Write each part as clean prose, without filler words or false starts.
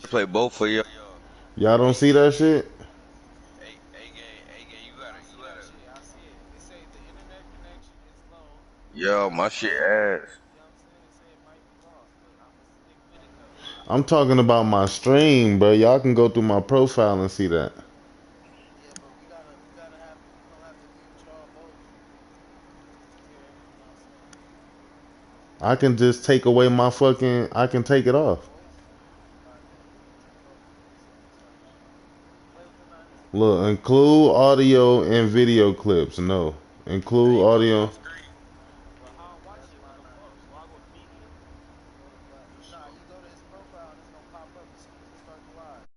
I play both for you. Y'all don't see that shit? A game, I see that shit. I see it. It say the internet connection is low. yo, Press my shit one. ass. You know what I'm saying? It say it might be lost, but I'ma stick with it though. I'm talking about my stream, bro. Y'all can go through my profile and see that. Yeah, but we gotta have we gonna have to mute y'all both to hear. You know what I'm saying? I can just take away my fucking. I can take it Your off. voice. All right, bet. We can take off the voice type shit. Play with the 90s. Look, include audio and video clips. No, include audio. But how I'm watching it on the phone? So I go to media and go to nah. You go to his profile and it's gonna pop up as soon as it starts live.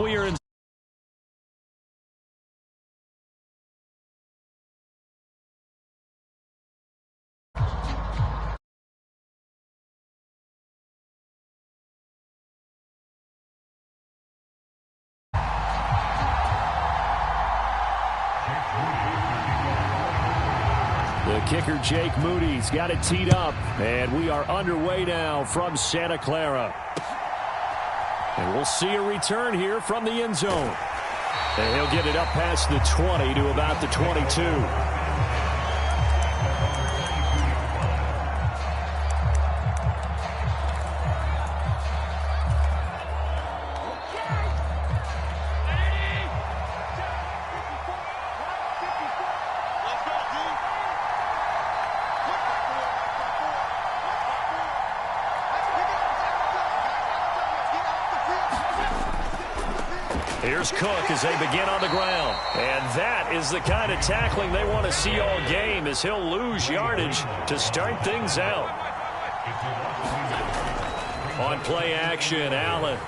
We are in Kicker Jake Moody's got it teed up. And we are underway now from Santa Clara. And we'll see a return here from the end zone. And he'll get it up past the 20 to about the 22. Here's Cook as they begin on the ground. And that is the kind of tackling they want to see all game, as he'll lose yardage to start things out. On play action, Allen.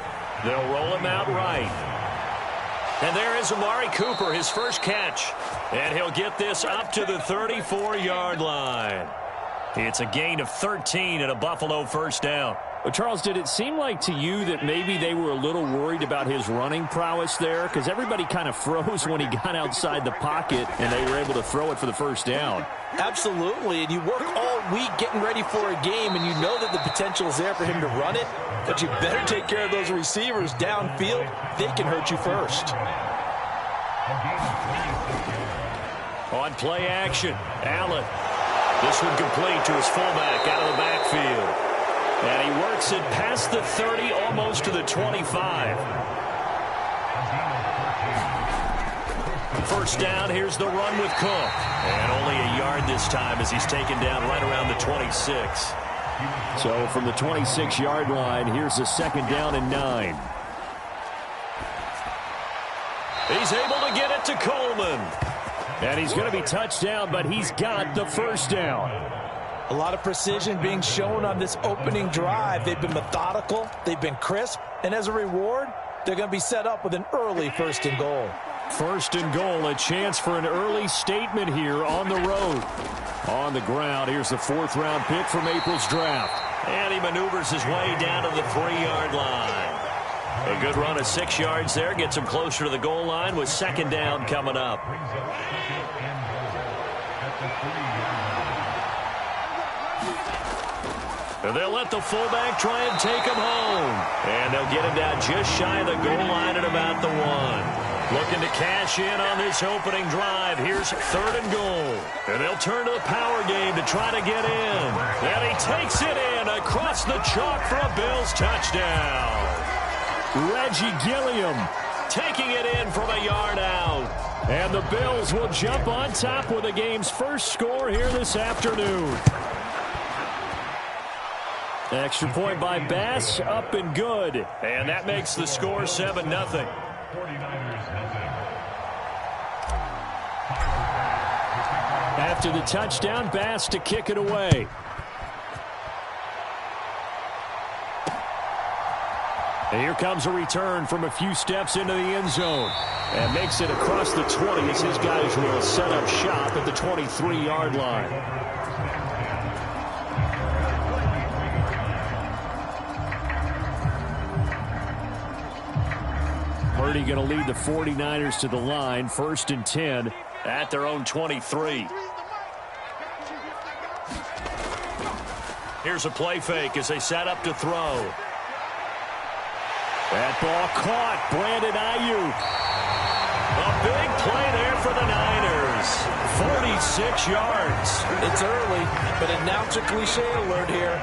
They'll roll him out right. And there is Amari Cooper, his first catch. And he'll get this up to the 34-yard line. It's a gain of 13 and a Buffalo first down. Well, Charles, did it seem like to you that maybe they were a little worried about his running prowess there? Because everybody kind of froze when he got outside the pocket and they were able to throw it for the first down. Absolutely, and you work all week getting ready for a game, and you know that the potential is there for him to run it, but you better take care of those receivers downfield. They can hurt you first. On play action, Allen. This one complete to his fullback out of the backfield. And he works it past the 30, almost to the 25. First down, here's the run with Cook. And only a yard this time as he's taken down right around the 26. So from the 26-yard line, here's a second down and 9. He's able to get it to Coleman. And he's going to be touched down, but he's got the first down. A lot of precision being shown on this opening drive. They've been methodical, they've been crisp, and as a reward, they're going to be set up with an early first and goal. First and goal, a chance for an early statement here on the road. On the ground, here's the 4th-round pick from April's draft. And he maneuvers his way down to the 3-yard line. A good run of 6 yards there, gets him closer to the goal line with second down coming up. They'll let the fullback try and take him home. And they'll get him down just shy of the goal line at about the 1. Looking to cash in on this opening drive. Here's 3rd and goal. And they'll turn to the power game to try to get in. And he takes it in across the chalk for a Bills touchdown. Reggie Gilliam taking it in from a yard out. And the Bills will jump on top with the game's first score here this afternoon. Extra point by Bass, up and good. And that makes the score 7-0. After the touchdown, Bass to kick it away. And here comes a return from a few steps into the end zone. And makes it across the 20 as his guys will set up shop at the 23-yard line. Purdy going to lead the 49ers to the line, 1st and 10 at their own 23. Here's a play fake as they set up to throw. That ball caught. Brandon Ayuk. A big play there for the Niners. 46 yards. It's early, but announcer cliche alert here.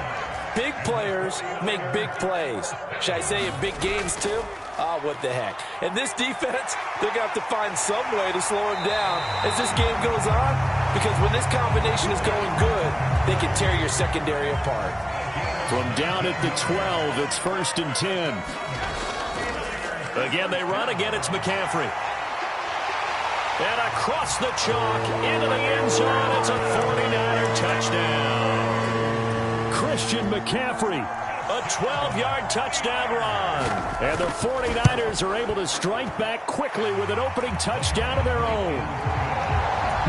Big players make big plays. Should I say in big games too? Oh, what the heck. And this defense, they're going to have to find some way to slow him down as this game goes on, because when this combination is going good, they can tear your secondary apart. From down at the 12, it's 1st and 10. Again, they run. Again, it's McCaffrey. And across the chalk into the end zone, it's a 49er touchdown. Christian McCaffrey. A 12-yard touchdown run. And the 49ers are able to strike back quickly with an opening touchdown of their own.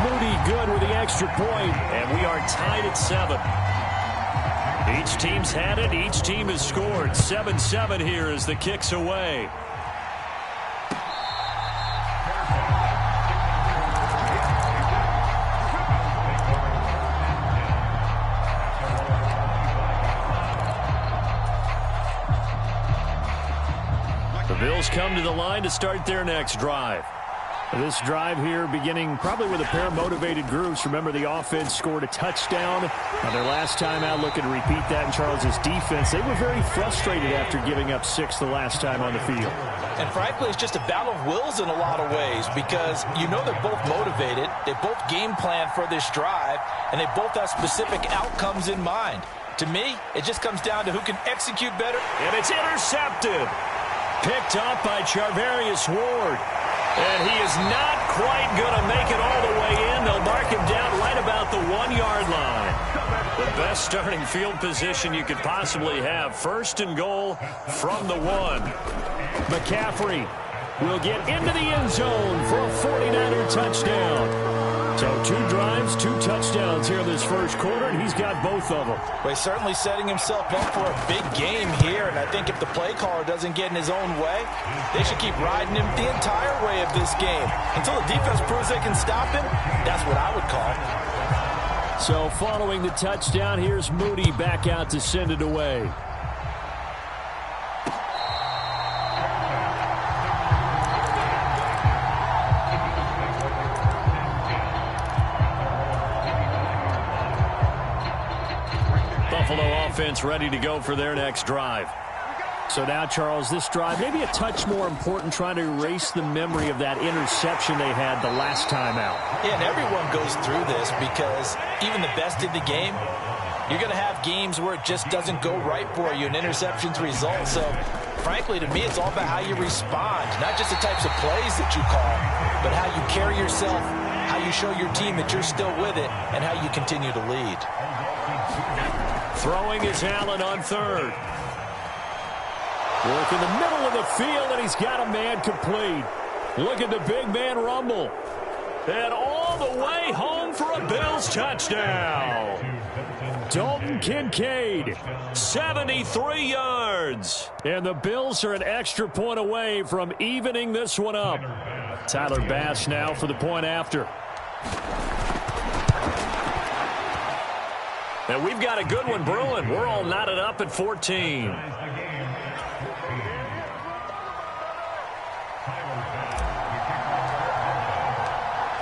Moody good with the extra point, and we are tied at 7. Each team's had it. Each team has scored. 7-7 here as the kick's away. Bills come to the line to start their next drive. This drive here beginning probably with a pair of motivated groups. Remember, the offense scored a touchdown on their last time out. Looking to repeat that in Charles's defense. They were very frustrated after giving up 6 the last time on the field. And frankly, it's just a battle of wills in a lot of ways because you know they're both motivated. They both game plan for this drive, and they both have specific outcomes in mind. To me, it just comes down to who can execute better. And it's intercepted. Picked up by Charvarius Ward. And he is not quite going to make it all the way in. They'll mark him down right about the 1-yard line. The best starting field position you could possibly have. 1st and goal from the 1. McCaffrey will get into the end zone for a 49er touchdown. So 2 drives, 2 touchdowns here in this first quarter, and he's got both of them. Well, he's certainly setting himself up for a big game here, and I think if the play caller doesn't get in his own way, they should keep riding him the entire way of this game. Until the defense proves they can stop him, that's what I would call. So following the touchdown, here's Moody back out to send it away. Buffalo offense ready to go for their next drive. So now, Charles, this drive maybe a touch more important, trying to erase the memory of that interception they had the last time out. Yeah, and everyone goes through this because even the best in the game, you're going to have games where it just doesn't go right for you and interceptions result. So, frankly, to me, it's all about how you respond, not just the types of plays that you call, but how you carry yourself, how you show your team that you're still with it, and how you continue to lead. Throwing is Allen on 3rd. Work in the middle of the field, and he's got a man complete. Look at the big man rumble. And all the way home for a Bills touchdown. Dalton Kincaid, 73 yards. And the Bills are an extra point away from evening this one up. Tyler Bass now for the point after. And we've got a good one brewing. We're all knotted up at 14.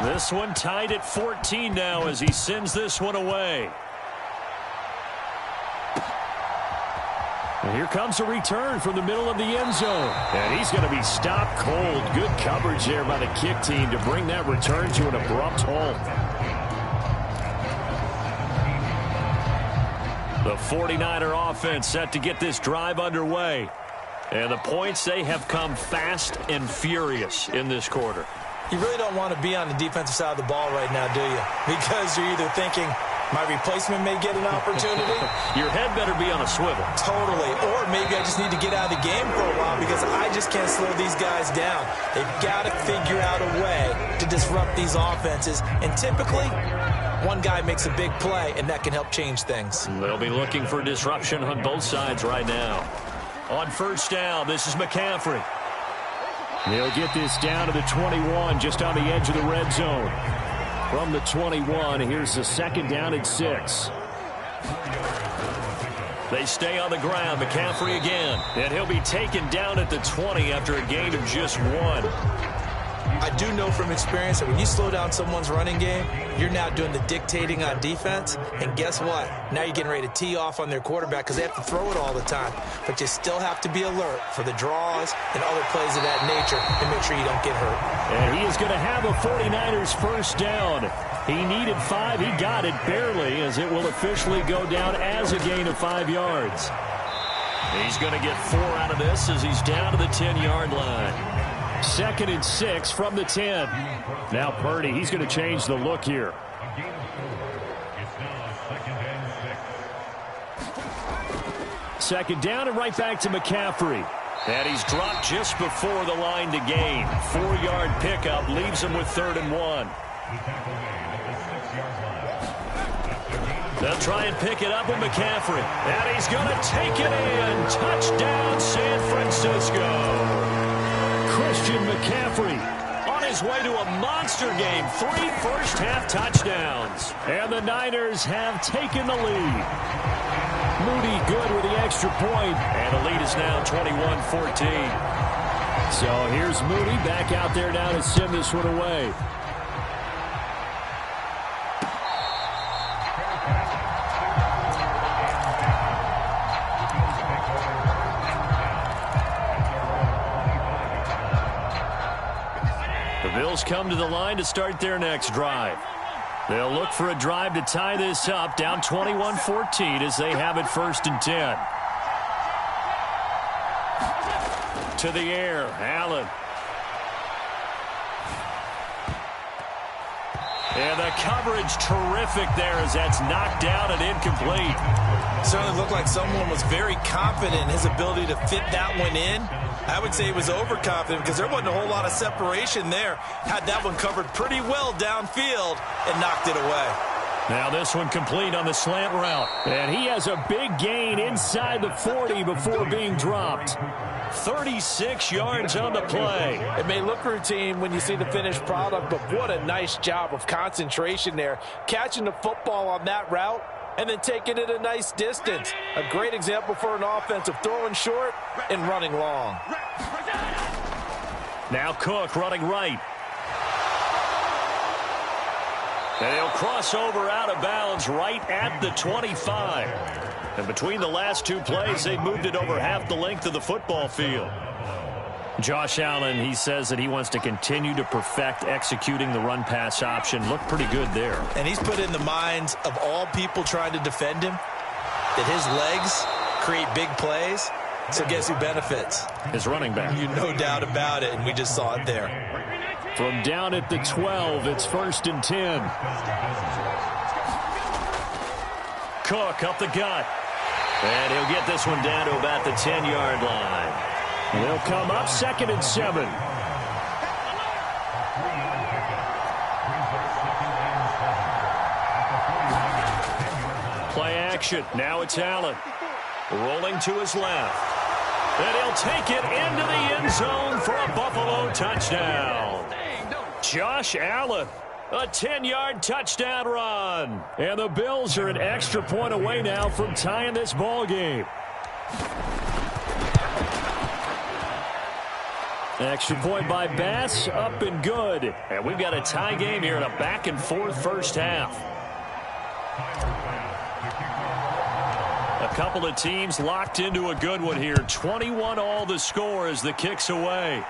This one tied at 14 now as he sends this one away. And here comes a return from the middle of the end zone. And he's going to be stopped cold. Good coverage there by the kick team to bring that return to an abrupt halt. The 49er offense set to get this drive underway. And the points, they have come fast and furious in this quarter. You really don't want to be on the defensive side of the ball right now, do you? Because you're either thinking, my replacement may get an opportunity. Your head better be on a swivel. Totally. Or maybe I just need to get out of the game for a while because I just can't slow these guys down. They've got to figure out a way to disrupt these offenses. And typically, one guy makes a big play, and that can help change things. They'll be looking for disruption on both sides right now. On 1st down, this is McCaffrey. They'll get this down to the 21, just on the edge of the red zone. From the 21, here's the 2nd down and 6. They stay on the ground. McCaffrey again. And he'll be taken down at the 20 after a gain of just 1. I do know from experience that when you slow down someone's running game, you're now doing the dictating on defense. And guess what? Now you're getting ready to tee off on their quarterback because they have to throw it all the time. But you still have to be alert for the draws and other plays of that nature and make sure you don't get hurt. And he is going to have a 49ers 1st down. He needed 5. He got it barely as it will officially go down as a gain of 5 yards. He's going to get 4 out of this as he's down to the 10-yard line. 2nd and 6 from the 10. Now Purdy, he's going to change the look here. Second down and right back to McCaffrey. And he's dropped just before the line to gain. 4-yard pickup leaves him with 3rd and 1. They'll try and pick it up with McCaffrey. And he's going to take it in. Touchdown, San Francisco. Christian McCaffrey on his way to a monster game. 3 first-half touchdowns. And the Niners have taken the lead. Moody good with the extra point. And the lead is now 21-14. So here's Moody back out there now to send this one away. The Bills come to the line to start their next drive. They'll look for a drive to tie this up, down 21-14 as they have it 1st and 10. To the air, Allen. And the coverage terrific there as that's knocked down and incomplete. Certainly looked like someone was very confident in his ability to fit that one in. I would say he was overconfident because there wasn't a whole lot of separation there. Had that one covered pretty well downfield and knocked it away. Now this one complete on the slant route. And he has a big gain inside the 40 before being dropped. 36 yards on the play. It may look routine when you see the finished product, but what a nice job of concentration there. Catching the football on that route and then taking it a nice distance. A great example for an offensive throwing short and running long. Now Cook running right. And he'll cross over out of bounds right at the 25. And between the last two plays, they moved it over half the length of the football field. Josh Allen, he says that he wants to continue to perfect executing the run-pass option. Looked pretty good there. And he's put in the minds of all people trying to defend him that his legs create big plays. So guess who benefits? His running back. You no doubt about it, and we just saw it there. From down at the 12, it's 1st and 10. Cook up the gut. And he'll get this one down to about the 10-yard line. They'll come up 2nd and 7. Play action. Now it's Allen. Rolling to his left. And he'll take it into the end zone for a Buffalo touchdown. Josh Allen. A 10-yard touchdown run. And the Bills are an extra point away now from tying this ball game. Extra point by Bass, up and good. And we've got a tie game here in a back-and-forth first half. A couple of teams locked into a good one here. 21-all the score as the kick's away.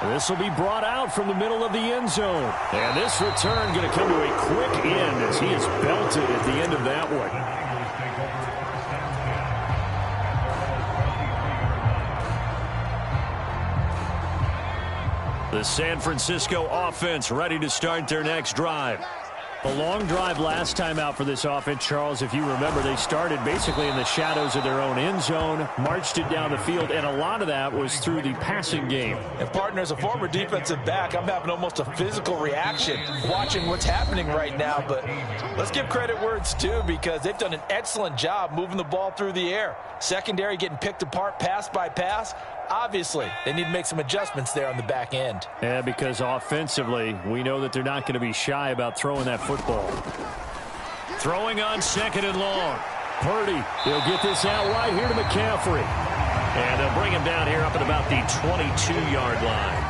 This will be brought out from the middle of the end zone. And this return going to come to a quick end as he is belted at the end of that one. The San Francisco offense ready to start their next drive. A long drive last time out for this offense, Charles. If you remember, they started basically in the shadows of their own end zone, marched it down the field, and a lot of that was through the passing game. And partner, as a former defensive back, I'm having almost a physical reaction watching what's happening right now. But let's give credit where it's due because they've done an excellent job moving the ball through the air. Secondary getting picked apart pass by pass. Obviously, they need to make some adjustments there on the back end. Yeah, because offensively, we know that they're not going to be shy about throwing that football. Throwing on 2nd and long. Purdy, he'll get this out wide here to McCaffrey. And they'll bring him down here up at about the 22-yard line.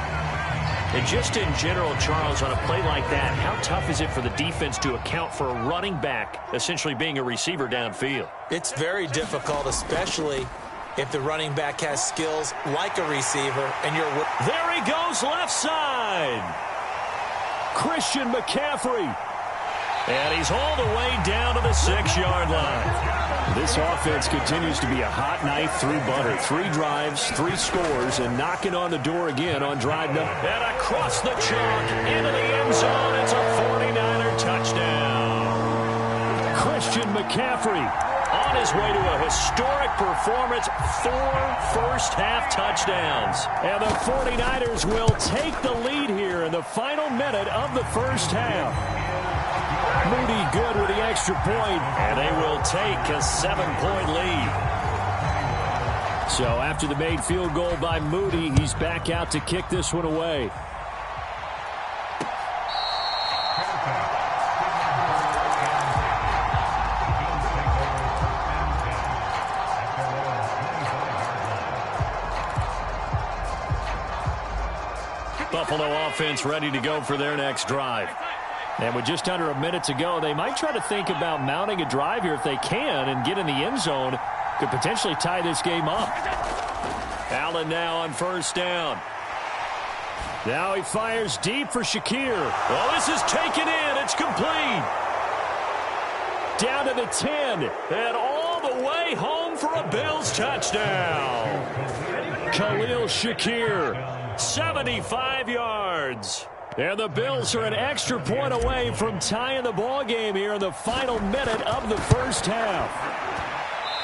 And just in general, Charles, on a play like that, how tough is it for the defense to account for a running back essentially being a receiver downfield? It's very difficult, especially if the running back has skills like a receiver and you're... There he goes left side. Christian McCaffrey. And he's all the way down to the 6-yard line. This offense continues to be a hot knife through butter. 3 drives, 3 scores, and knocking on the door again on drive number. And across the chalk into the end zone. It's a 49er touchdown. Christian McCaffrey on his way to a historic performance, 4 first-half touchdowns. And the 49ers will take the lead here in the final minute of the first half. Moody good with the extra point, and they will take a 7-point lead. So after the made field goal by Moody, he's back out to kick this one away. Buffalo offense ready to go for their next drive. And with just under a minute to go, they might try to think about mounting a drive here if they can and get in the end zone. Could potentially tie this game up. Allen now on first down. Now he fires deep for Shakir. Oh, this is taken in. It's complete. Down to the 10 and all the way home for a Bills touchdown. Khalil Shakir, 75 yards. And the Bills are an extra point away from tying the ball game here in the final minute of the first half.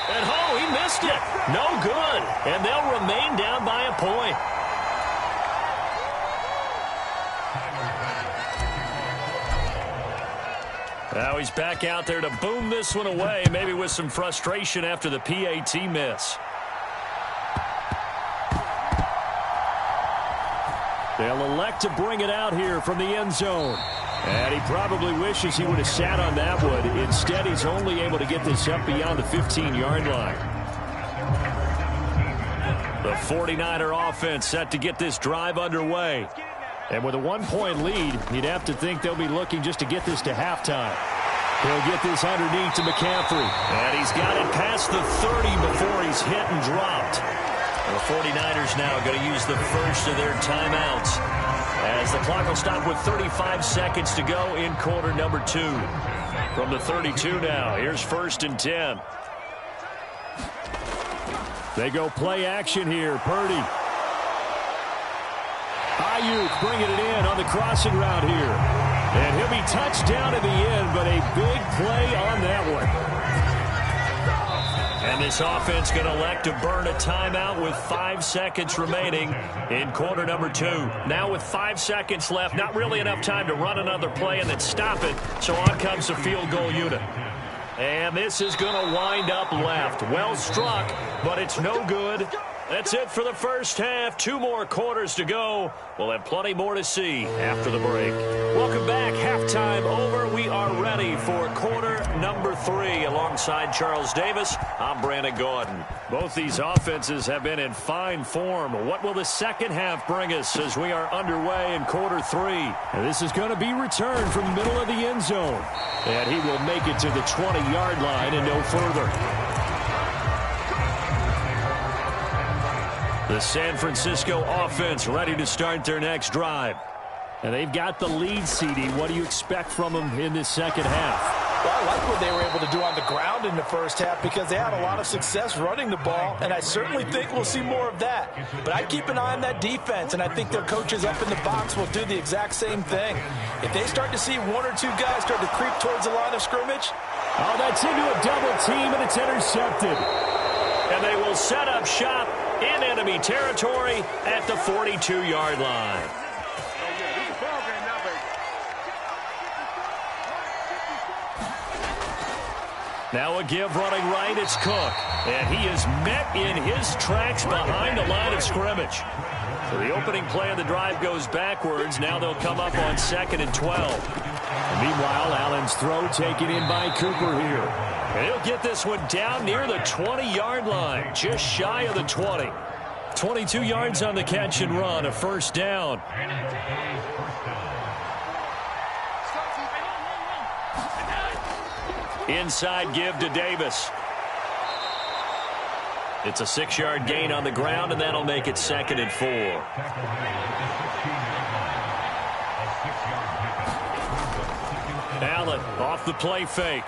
And oh, he missed it. No good. And they'll remain down by a point. Now he's back out there to boom this one away, maybe with some frustration after the PAT miss. They'll elect to bring it out here from the end zone. And he probably wishes he would have sat on that one. Instead, he's only able to get this up beyond the 15-yard line. The 49er offense set to get this drive underway. And with a one-point lead, you'd have to think they'll be looking just to get this to halftime. He'll get this underneath to McCaffrey. And he's got it past the 30 before he's hit and dropped. The 49ers now going to use the first of their timeouts as the clock will stop with 35 seconds to go in quarter number 2. From the 32 now, here's 1st and 10. They go play action here. Purdy. Ayuk bringing it in on the crossing route here. And he'll be touched down at the end, but a big play on that one. And this offense going to elect to burn a timeout with 5 seconds remaining in quarter number 2. Now with 5 seconds left, not really enough time to run another play and then stop it. So on comes the field goal unit. And this is going to wind up left. Well struck, but it's no good. That's it for the first half. 2 more quarters to go. We'll have plenty more to see after the break. Welcome back. Halftime over. We are ready for quarter number 3. Alongside Charles Davis, I'm Brandon Gordon. Both these offenses have been in fine form. What will the second half bring us as we are underway in quarter 3? And this is going to be returned from the middle of the end zone. And he will make it to the 20-yard line and no further. The San Francisco offense ready to start their next drive. And they've got the lead, CD. What do you expect from them in this second half? Well, I like what they were able to do on the ground in the first half because they had a lot of success running the ball, and I certainly think we'll see more of that. But I'd keep an eye on that defense, and I think their coaches up in the box will do the exact same thing. If they start to see 1 or 2 guys start to creep towards the line of scrimmage. Oh, that's into a double team, and it's intercepted. And they will set up shop in enemy territory at the 42-yard line. Now a give running right, it's Cook. And he is met in his tracks behind the line of scrimmage. So the opening play of the drive goes backwards. Now they'll come up on 2nd and 12. And meanwhile, Allen's throw taken in by Cooper here. And he'll get this one down near the 20-yard line, just shy of the 20. 22 yards on the catch and run, a first down. Inside give to Davis. It's a 6-yard gain on the ground, and that'll make it 2nd and 4. Allen off the play fake.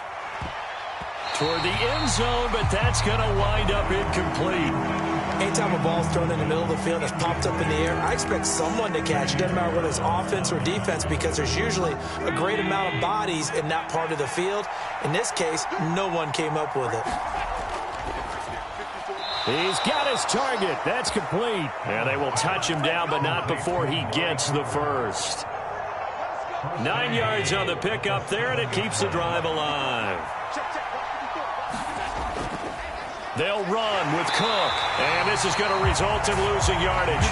Toward the end zone, but that's going to wind up incomplete. Anytime a ball's thrown in the middle of the field and it's popped up in the air, I expect someone to catch it. Doesn't matter whether it's offense or defense because there's usually a great amount of bodies in that part of the field. In this case, no one came up with it. He's got his target. That's complete. And they will touch him down, but not before he gets the first. 9 yards on the pickup there, and it keeps the drive alive. They'll run with Cook, and this is going to result in losing yardage.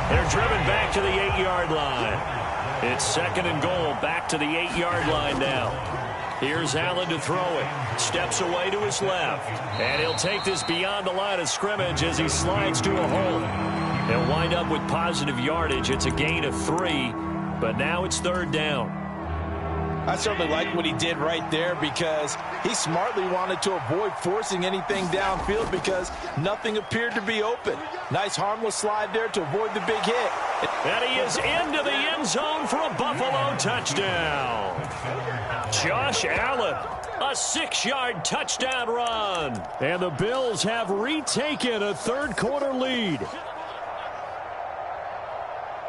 They're driven back to the 8-yard line. It's 2nd and goal, back to the 8-yard line now. Here's Allen to throw it. Steps away to his left, and he'll take this beyond the line of scrimmage as he slides to a hole. They'll wind up with positive yardage. It's a gain of 3, but now it's 3rd down. I certainly like what he did right there because he smartly wanted to avoid forcing anything downfield because nothing appeared to be open. Nice harmless slide there to avoid the big hit. And he is into the end zone for a Buffalo touchdown. Josh Allen, a 6-yard touchdown run. And the Bills have retaken a 3rd-quarter lead.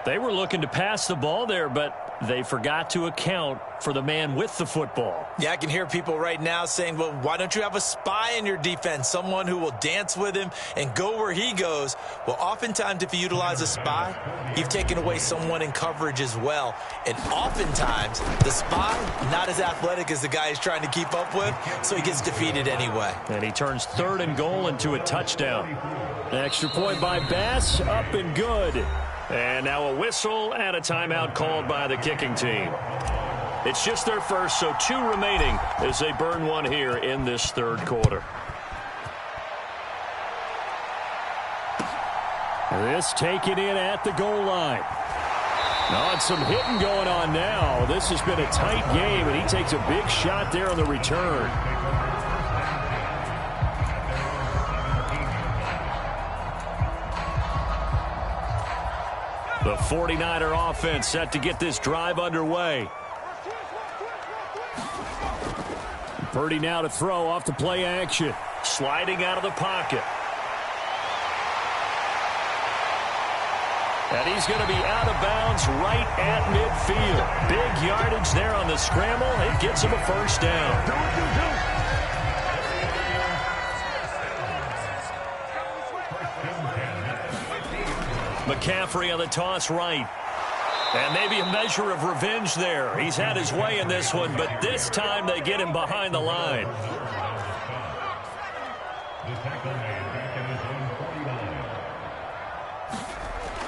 They were looking to pass the ball there, but they forgot to account for the man with the football. Yeah, I can hear people right now saying, well, why don't you have a spy in your defense, someone who will dance with him and go where he goes? Well, oftentimes if you utilize a spy, you've taken away someone in coverage as well. And oftentimes, the spy, not as athletic as the guy he's trying to keep up with, so he gets defeated anyway. And he turns 3rd and goal into a touchdown. An extra point by Bass, up and good. And now a whistle and a timeout called by the kicking team. It's just their first, so 2 remaining as they burn one here in this 3rd quarter. This taken in at the goal line. Now it's some hitting going on now. This has been a tight game, and he takes a big shot there on the return. The 49er offense set to get this drive underway. Purdy now to throw off the play action. Sliding out of the pocket. And he's going to be out of bounds right at midfield. Big yardage there on the scramble. It gets him a 1st down. McCaffrey on the toss right. And maybe a measure of revenge there. He's had his way in this one, but this time they get him behind the line.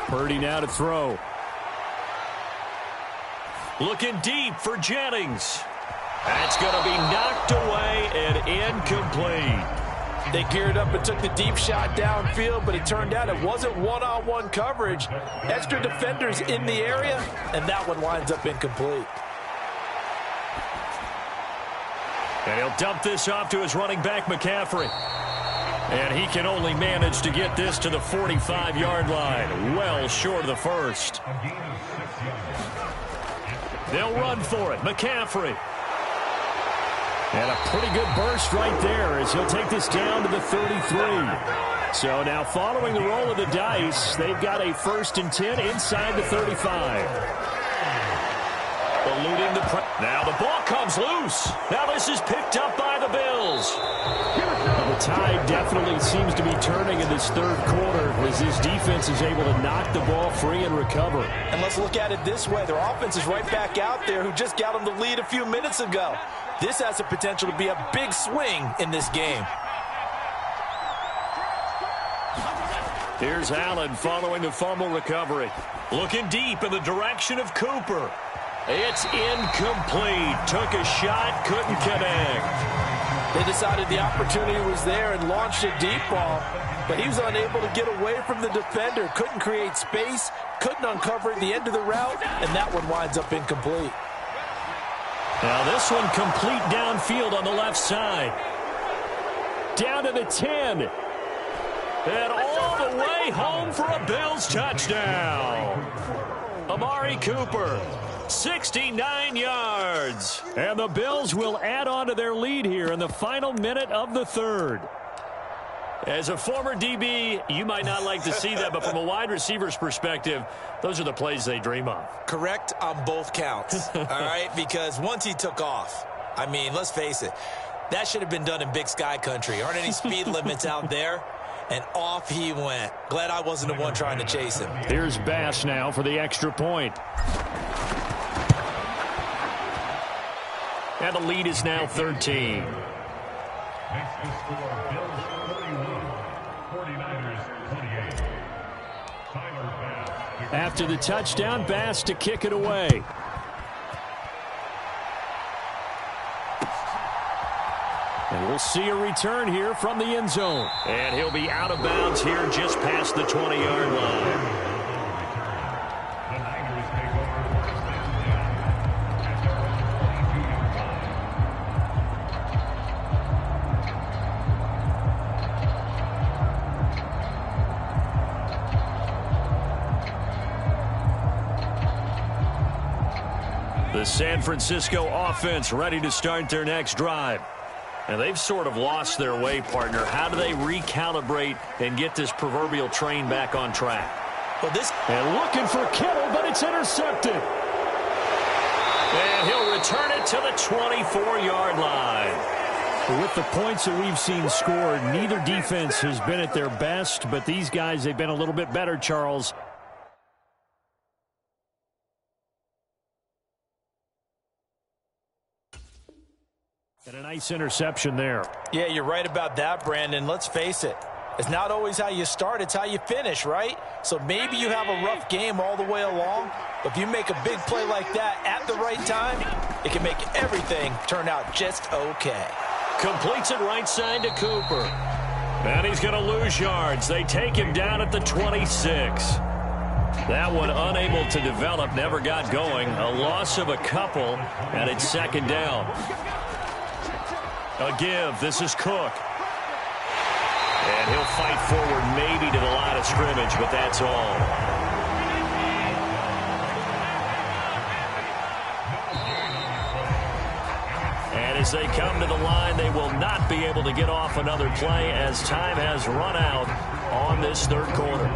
Purdy now to throw. Looking deep for Jennings. That's going to be knocked away and incomplete. They geared up and took the deep shot downfield, but it turned out it wasn't one-on-one coverage. Extra defenders in the area, and that one winds up incomplete. And he'll dump this off to his running back, McCaffrey. And he can only manage to get this to the 45-yard line, well short of the 1st. They'll run for it. McCaffrey. And a pretty good burst right there as he'll take this down to the 33. So now following the roll of the dice, they've got a 1st and 10 inside the 35. Eluding the now the ball comes loose. Now this is picked up by the Bills. The tide definitely seems to be turning in this 3rd quarter as this defense is able to knock the ball free and recover. And let's look at it this way. Their offense is right back out there who just got them the lead a few minutes ago. This has the potential to be a big swing in this game. Here's Allen following the fumble recovery. Looking deep in the direction of Cooper. It's incomplete. Took a shot, couldn't connect. They decided the opportunity was there and launched a deep ball, but he was unable to get away from the defender. Couldn't create space, couldn't uncover the end of the route, and that one winds up incomplete. Now this one complete downfield on the left side. Down to the 10. And all the way home for a Bills touchdown. Amari Cooper, 69 yards. And the Bills will add on to their lead here in the final minute of the 3rd. As a former DB, you might not like to see that, but from a wide receiver's perspective, those are the plays they dream of. Correct on both counts, all right? Because once he took off, I mean, let's face it, that should have been done in Big Sky country. Aren't any speed limits out there? And off he went. Glad I wasn't the one trying to chase him. Here's Bass now for the extra point. And the lead is now 13. After the touchdown, Bass to kick it away. And We'll see a return here from the end zone. And he'll be out of bounds here just past the 20-yard line. The San Francisco offense ready to start their next drive. And they've sort of lost their way, partner. How do they recalibrate and get this proverbial train back on track? Well, and looking for Kittle, but it's intercepted. And he'll return it to the 24-yard line. With the points that we've seen scored, neither defense has been at their best, but these guys, they've been a little bit better, Charles. And a nice interception there. Yeah, you're right about that, Brandon. Let's face it. It's not always how you start, it's how you finish, right? So maybe you have a rough game all the way along, but if you make a big play like that at the right time, it can make everything turn out just okay. Completes it right side to Cooper. And he's going to lose yards. They take him down at the 26. That one unable to develop, never got going. A loss of a couple, and it's second down. A give. This is Cook. And he'll fight forward maybe to the line of scrimmage, but that's all. And as they come to the line, they will not be able to get off another play as time has run out on this third quarter.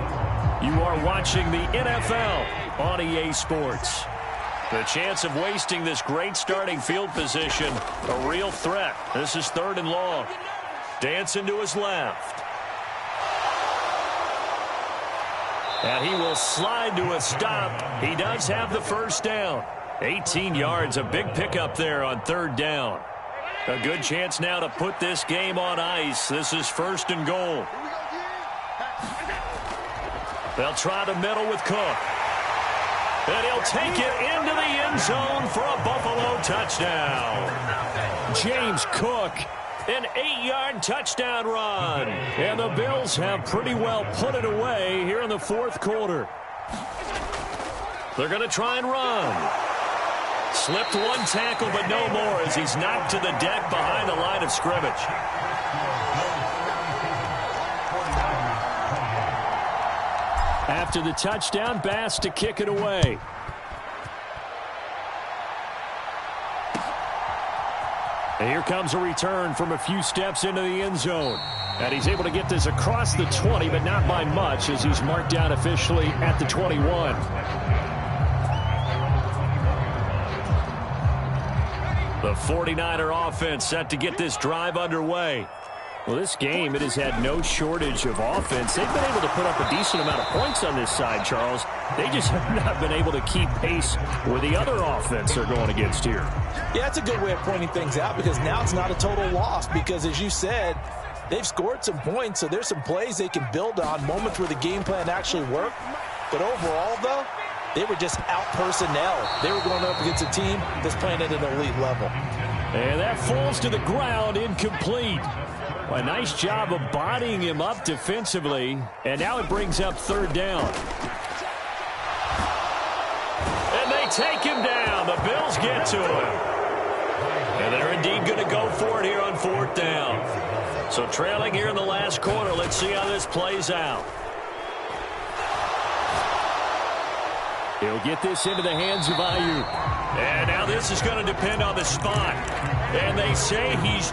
You are watching the NFL on EA Sports. The chance of wasting this great starting field position, a real threat. This is third and long. Dancing to his left. And he will slide to a stop. He does have the first down. 18 yards, a big pickup there on third down. A good chance now to put this game on ice. This is first and goal. They'll try to middle with Cook. And he'll take it into the end zone for a Buffalo touchdown. James Cook, an 8-yard touchdown run. And the Bills have pretty well put it away here in the fourth quarter. They're going to try and run. Slipped one tackle, but no more as he's knocked to the deck behind the line of scrimmage. After the touchdown, Bass to kick it away. And here comes a return from a few steps into the end zone. And he's able to get this across the 20, but not by much as he's marked down officially at the 21. The 49er offense set to get this drive underway. Well, this game, it has had no shortage of offense. They've been able to put up a decent amount of points on this side, Charles. They just have not been able to keep pace with the other offense they're going against here. Yeah, that's a good way of pointing things out because now it's not a total loss because, as you said, they've scored some points, so there's some plays they can build on, moments where the game plan actually worked. But overall, though, they were just out-personnel. They were going up against a team that's playing at an elite level. And that falls to the ground, incomplete. A nice job of bodying him up defensively. And now it brings up third down. And they take him down. The Bills get to him. And they're indeed going to go for it here on fourth down. So trailing here in the last quarter. Let's see how this plays out. He'll get this into the hands of Ayuk. And now this is going to depend on the spot. And they say he's...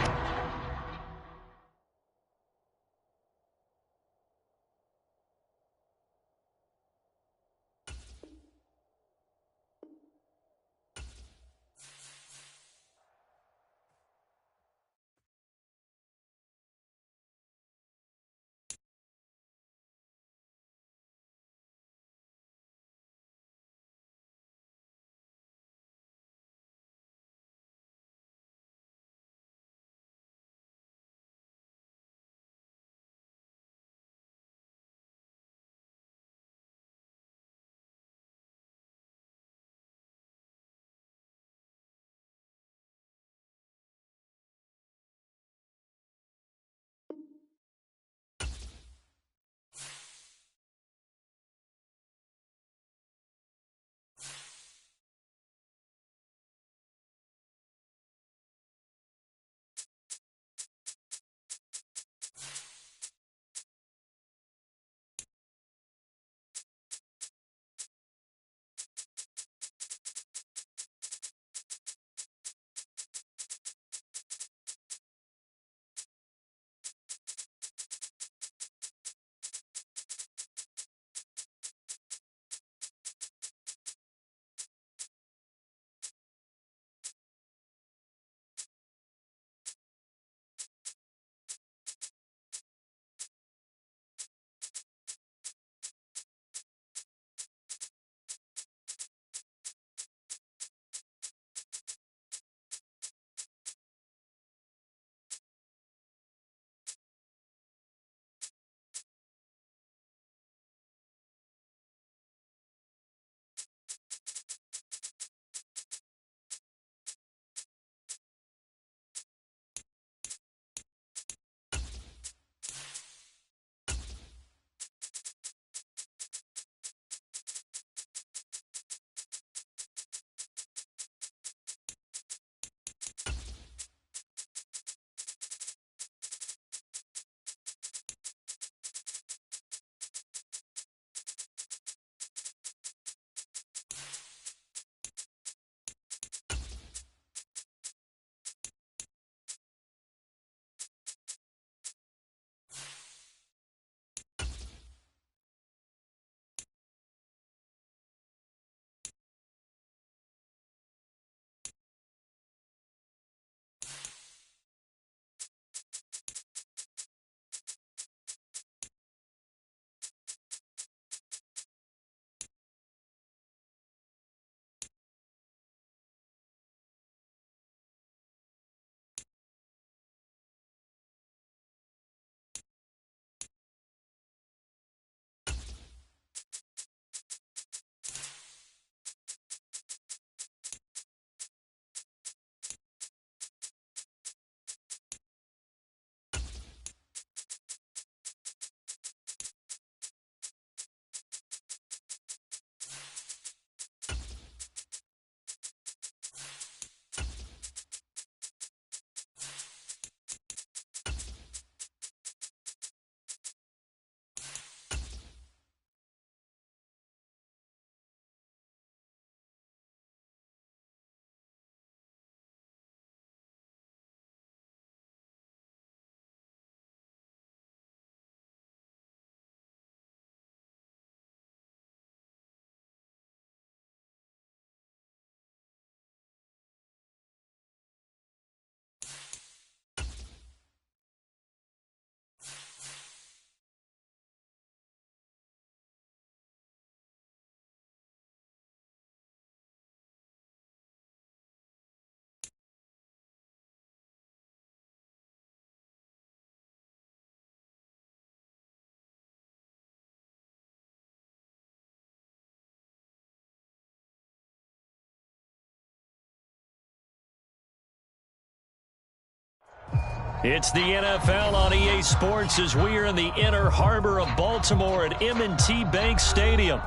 It's the NFL on EA Sports as we are in the inner harbor of Baltimore at M&T Bank Stadium.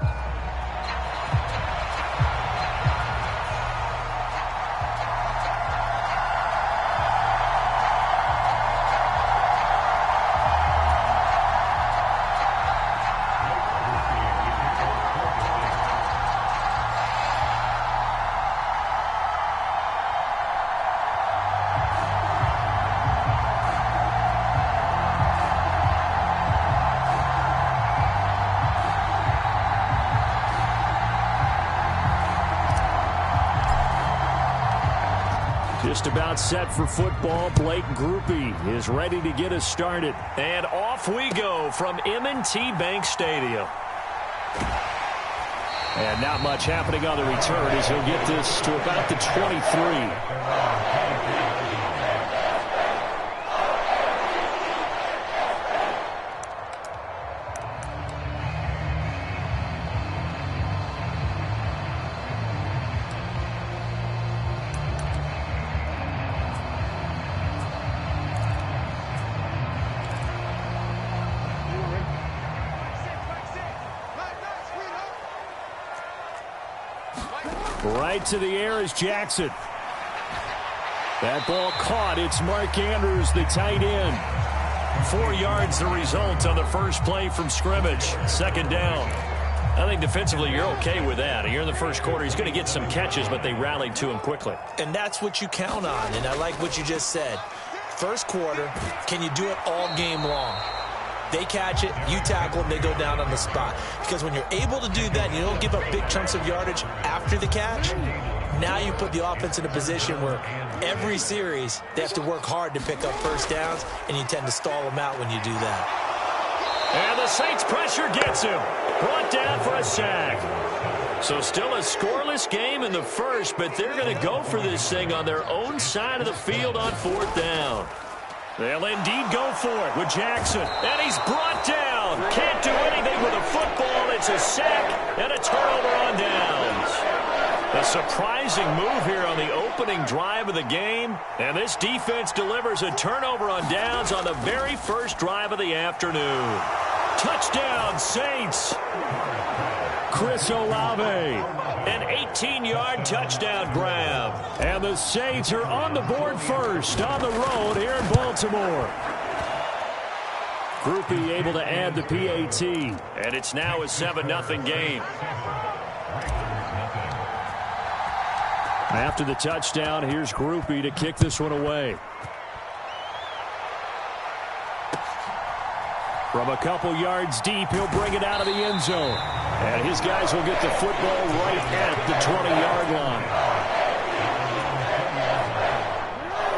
Just about set for football. Blake Grupe is ready to get us started. And off we go from M&T Bank Stadium. And not much happening on the return as he'll get this to about the 23. Right to the air is Jackson. That ball caught. It's Mark Andrews, the tight end. 4 yards the result on the first play from scrimmage. Second down. I think defensively you're okay with that. You're in the first quarter. He's going to get some catches, but they rallied to him quickly. And that's what you count on, and I like what you just said. First quarter, can you do it all game long? They catch it, you tackle, and they go down on the spot. Because when you're able to do that and you don't give up big chunks of yardage after the catch, now you put the offense in a position where every series they have to work hard to pick up first downs, and you tend to stall them out when you do that. And the Saints pressure gets him. Brought down for a sack. So still a scoreless game in the first, but they're going to go for this thing on their own side of the field on fourth down. They'll indeed go for it with Jackson. And he's brought down. Can't do anything with a football. It's a sack and a turnover on downs. A surprising move here on the opening drive of the game. And this defense delivers a turnover on downs on the very first drive of the afternoon. Touchdown, Saints. Chris Olave. An 18-yard touchdown grab. And the Saints are on the board first on the road here in Baltimore. Grupe able to add the PAT. And it's now a 7-0 game. After the touchdown, here's Grupe to kick this one away. From a couple yards deep, he'll bring it out of the end zone. And his guys will get the football right at the 20-yard line.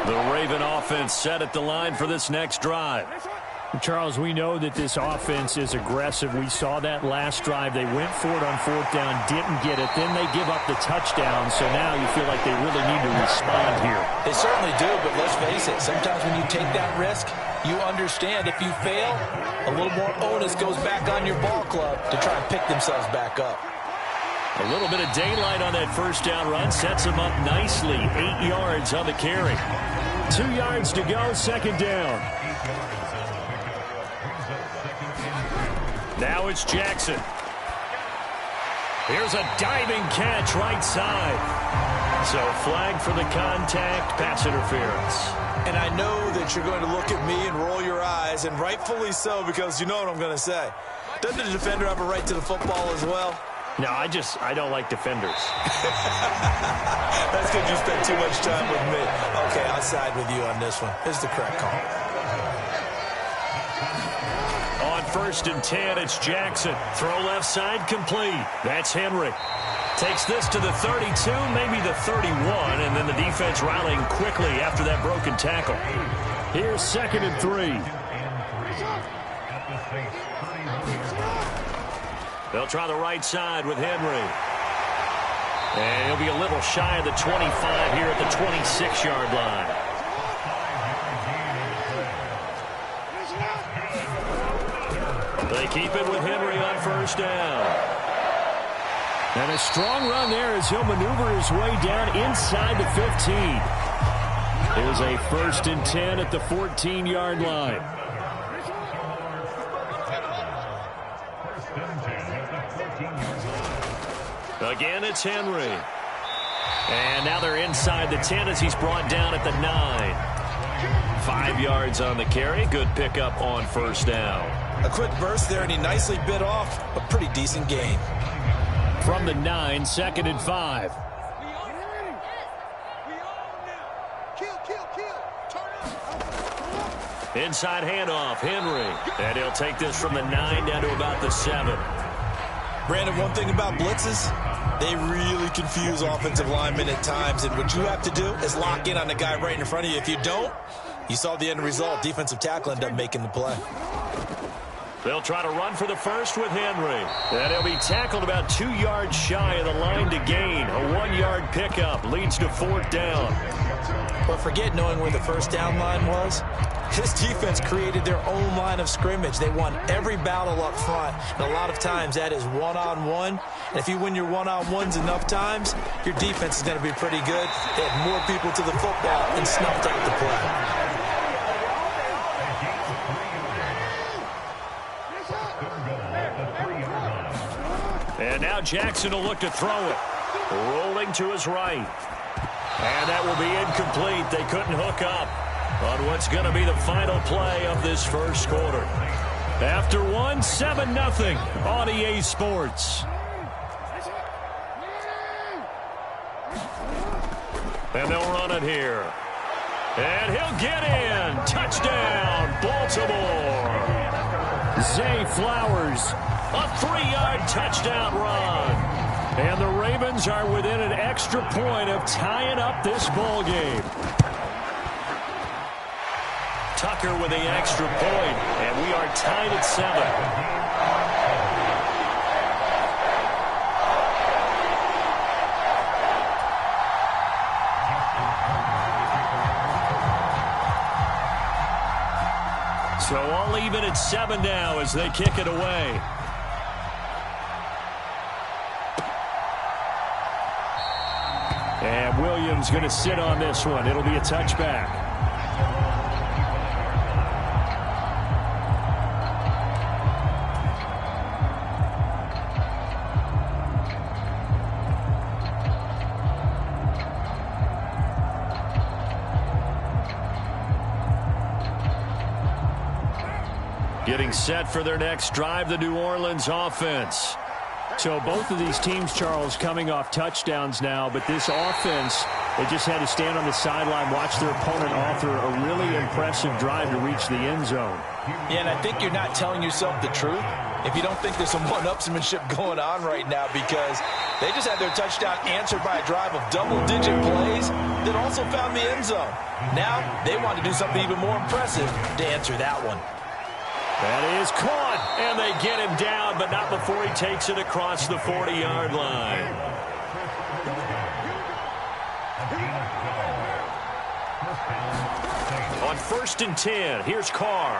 The Raven offense set at the line for this next drive. Charles, we know that this offense is aggressive. We saw that last drive. They went for it on fourth down, didn't get it. Then they give up the touchdown. So now you feel like they really need to respond here. They certainly do, but let's face it. Sometimes when you take that risk, you understand if you fail, a little more onus goes back on your ball club to try and pick themselves back up. A little bit of daylight on that first down run sets them up nicely. 8 yards on the carry. 2 yards to go, second down. Now it's Jackson. Here's a diving catch right side. So flag for the contact, pass interference. And I know that you're going to look at me and roll your eyes, and rightfully so, because you know what I'm going to say. Doesn't the defender have a right to the football as well? No, I don't like defenders. That's because you spent too much time with me. Okay, I'll side with you on this one. This is the correct call. On 1st and 10, it's Jackson. Throw left side complete. That's Henry. Takes this to the 32, maybe the 31, and then the defense rallying quickly after that broken tackle. Here's 2nd and 3. They'll try the right side with Henry. And he'll be a little shy of the 25 here at the 26-yard line. They keep it with Henry on first down. And a strong run there as he'll maneuver his way down inside the 15. Here's a 1st and 10 at the 14-yard line. Again, it's Henry. And now they're inside the 10 as he's brought down at the 9. 5 yards on the carry. Good pickup on 1st down. A quick burst there, and he nicely bit off a pretty decent gain. From the 9, 2nd and 5. Inside handoff, Henry. And he'll take this from the 9 down to about the 7. Brandon, one thing about blitzes, they really confuse offensive linemen at times, and what you have to do is lock in on the guy right in front of you. If you don't, you saw the end result. Defensive tackle ended up making the play. They'll try to run for the 1st with Henry. And he'll be tackled about 2 yards shy of the line to gain. A 1-yard pickup leads to 4th down. But forget knowing where the 1st down line was. This defense created their own line of scrimmage. They won every battle up front, and a lot of times that is one-on-one. And if you win your one-on-ones enough times, your defense is going to be pretty good. They had more people to the football and snuffed out the play. And now Jackson will look to throw it. Rolling to his right. And that will be incomplete. They couldn't hook up on what's going to be the final play of this 1st quarter. After 1, 7-0 on EA Sports. And they'll run it here. And he'll get in. Touchdown, Baltimore. Zay Flowers, a 3-yard touchdown run. And the Ravens are within an extra point of tying up this ball game. Tucker with the extra point, and we are tied at 7. So all even at 7 now as they kick it away. And Williams going to sit on this one. It'll be a touchback. Getting set for their next drive, the New Orleans offense. So both of these teams, Charles, coming off touchdowns now, but this offense, they just had to stand on the sideline, watch their opponent author a really impressive drive to reach the end zone. Yeah, and I think you're not telling yourself the truth if you don't think there's some one-upsmanship going on right now, because they just had their touchdown answered by a drive of double-digit plays that also found the end zone. Now they want to do something even more impressive to answer that one. That is caught, and they get him down, but not before he takes it across the 40-yard line. On 1st and 10, here's Carr.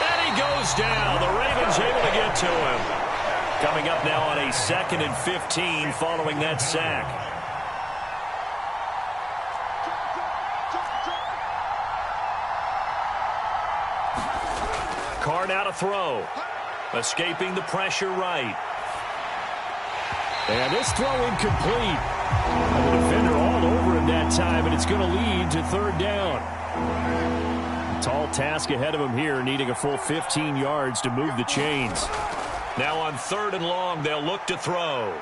And he goes down. The Ravens able to get to him. Coming up now on a 2nd and 15 following that sack. Carr now to throw. Escaping the pressure right. And this throw incomplete. The defender all over him that time, and it's going to lead to 3rd down. Tall task ahead of him here, needing a full 15 yards to move the chains. Now on 3rd and long, they'll look to throw.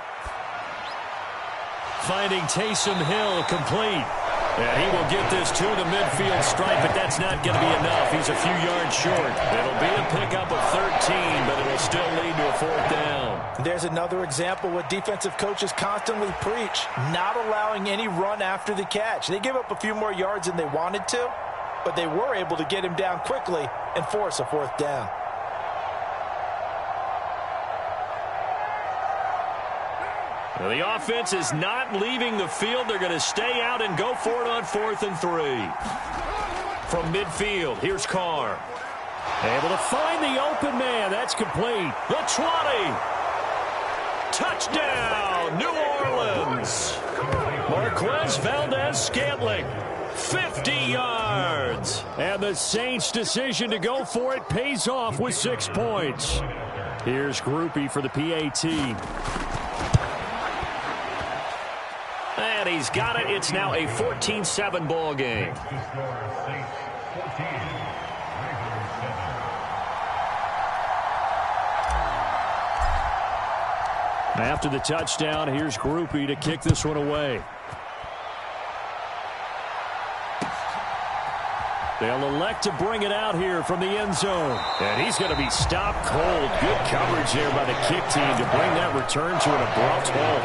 Finding Taysom Hill complete. And he will get this to the midfield stripe, but that's not going to be enough. He's a few yards short. It'll be a pickup of 13, but it'll still lead to a 4th down. There's another example what defensive coaches constantly preach, not allowing any run after the catch. They give up a few more yards than they wanted to, but they were able to get him down quickly and force a 4th down. The offense is not leaving the field. They're going to stay out and go for it on 4th and 3. From midfield, here's Carr. Able to find the open man. That's complete. The 20. Touchdown, New Orleans. Marquez Valdez-Scantling, 50 yards. And the Saints' decision to go for it pays off with 6 points. Here's Groupie for the PAT. And he's got it. It's now a 14-7 ball game. After the touchdown, here's Groupie to kick this one away. They'll elect to bring it out here from the end zone. And he's going to be stopped cold. Good coverage there by the kick team to bring that return to an abrupt halt.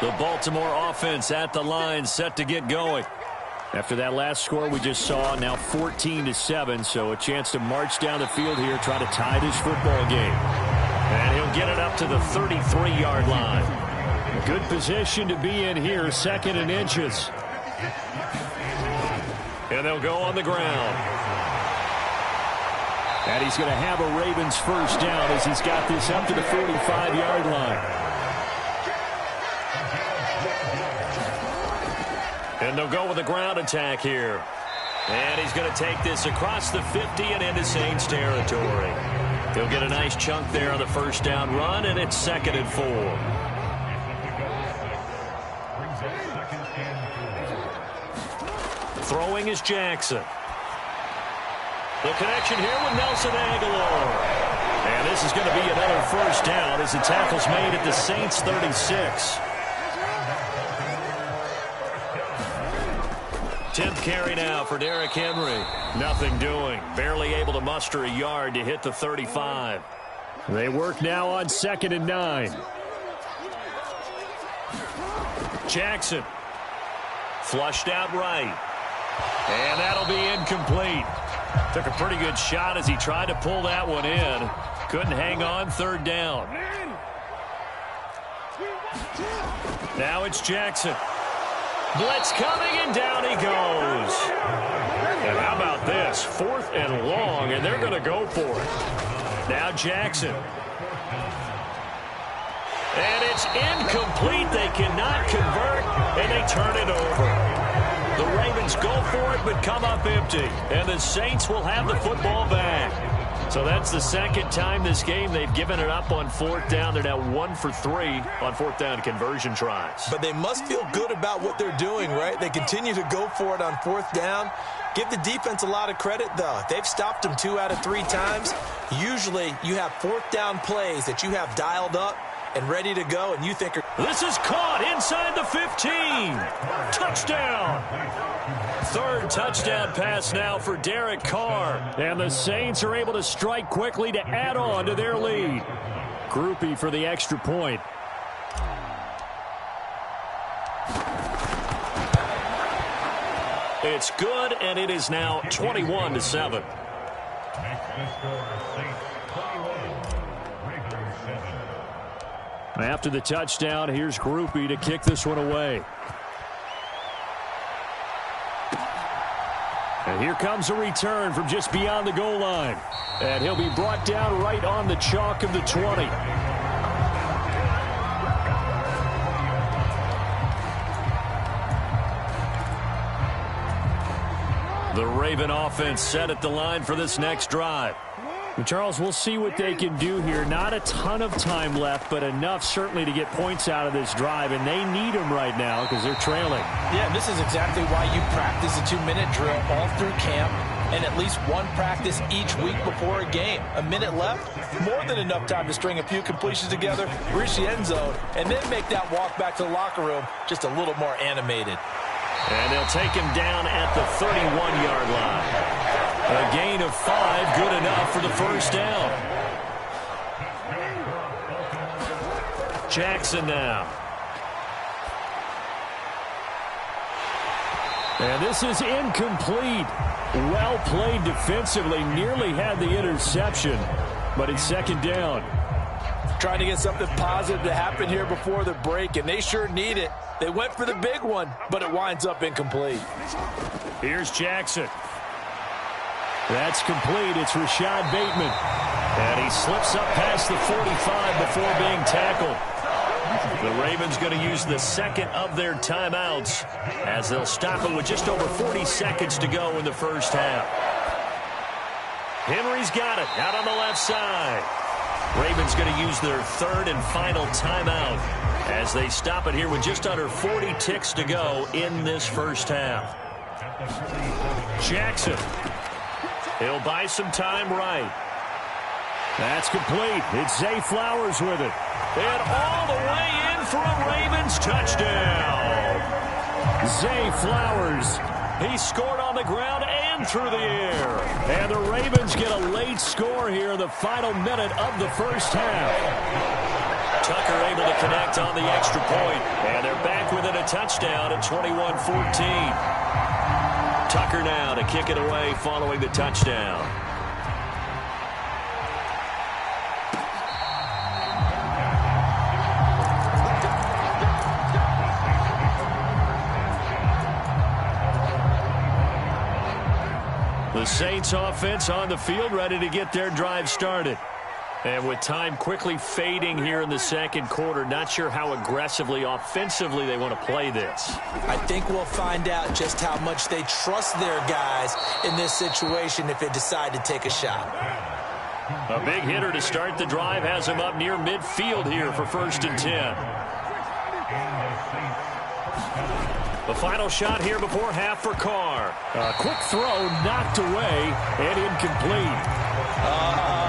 The Baltimore offense at the line, set to get going. After that last score we just saw, now 14-7, so a chance to march down the field here, try to tie this football game. And he'll get it up to the 33-yard line. Good position to be in here, 2nd and inches. And they'll go on the ground. And he's going to have a Ravens first down as he's got this up to the 45-yard line. And they'll go with a ground attack here. And he's going to take this across the 50 and into Saints territory. He'll get a nice chunk there on the first down run, and it's 2nd and 4. Throwing is Jackson. The connection here with Nelson Aguilar. And this is going to be another first down as the tackle's made at the Saints 36. 10th carry now for Derrick Henry. Nothing doing. Barely able to muster a yard to hit the 35. They work now on 2nd and 9. Jackson. Flushed out right. And that'll be incomplete. Took a pretty good shot as he tried to pull that one in. Couldn't hang on, 3rd down. Now it's Jackson. Blitz coming, and down he goes. And how about this? 4th and long, and they're going to go for it. Now Jackson. And it's incomplete. They cannot convert, and they turn it over. The Ravens go for it, but come up empty. And the Saints will have the football back. So that's the 2nd time this game they've given it up on 4th down. They're now 1 for 3 on 4th down conversion tries. But they must feel good about what they're doing, right? They continue to go for it on 4th down. Give the defense a lot of credit, though. They've stopped them 2 out of 3 times. Usually you have 4th down plays that you have dialed up and ready to go, and you think... This is caught inside the 15. Touchdown. 3rd touchdown pass now for Derek Carr. And the Saints are able to strike quickly to add on to their lead. Groupie for the extra point. It's good, and it is now 21-7. After the touchdown, here's Groupie to kick this one away. And here comes a return from just beyond the goal line. And he'll be brought down right on the chalk of the 20. The Raven offense set at the line for this next drive. And Charles, we'll see what they can do here. Not a ton of time left, but enough certainly to get points out of this drive, and they need them right now because they're trailing. Yeah, this is exactly why you practice a 2-minute drill all through camp and at least one practice each week before a game. A minute left, more than enough time to string a few completions together, reach the end zone, and then make that walk back to the locker room just a little more animated. And they'll take him down at the 31-yard line. A gain of 5, good enough for the first down. Jackson now. And this is incomplete. Well played defensively, nearly had the interception, but it's 2nd down. Trying to get something positive to happen here before the break, and they sure need it. They went for the big one, but it winds up incomplete. Here's Jackson. That's complete. It's Rashad Bateman. And he slips up past the 45 before being tackled. The Ravens going to use the second of their timeouts as they'll stop it with just over 40 seconds to go in the first half. Henry's got it out on the left side. Ravens going to use their third and final timeout as they stop it here with just under 40 ticks to go in this first half. Jackson. He'll buy some time right. That's complete. It's Zay Flowers with it. And all the way in for a Ravens touchdown. Zay Flowers. He scored on the ground and through the air. And the Ravens get a late score here in the final minute of the first half. Tucker able to connect on the extra point. And they're back within a touchdown at 21-14. Tucker now to kick it away following the touchdown. The Saints offense on the field ready to get their drive started. And with time quickly fading here in the second quarter, not sure how aggressively, offensively they want to play this. I think we'll find out just how much they trust their guys in this situation if they decide to take a shot. A big hitter to start the drive has him up near midfield here for 1st and 10. The final shot here before half for Carr. A quick throw knocked away and incomplete.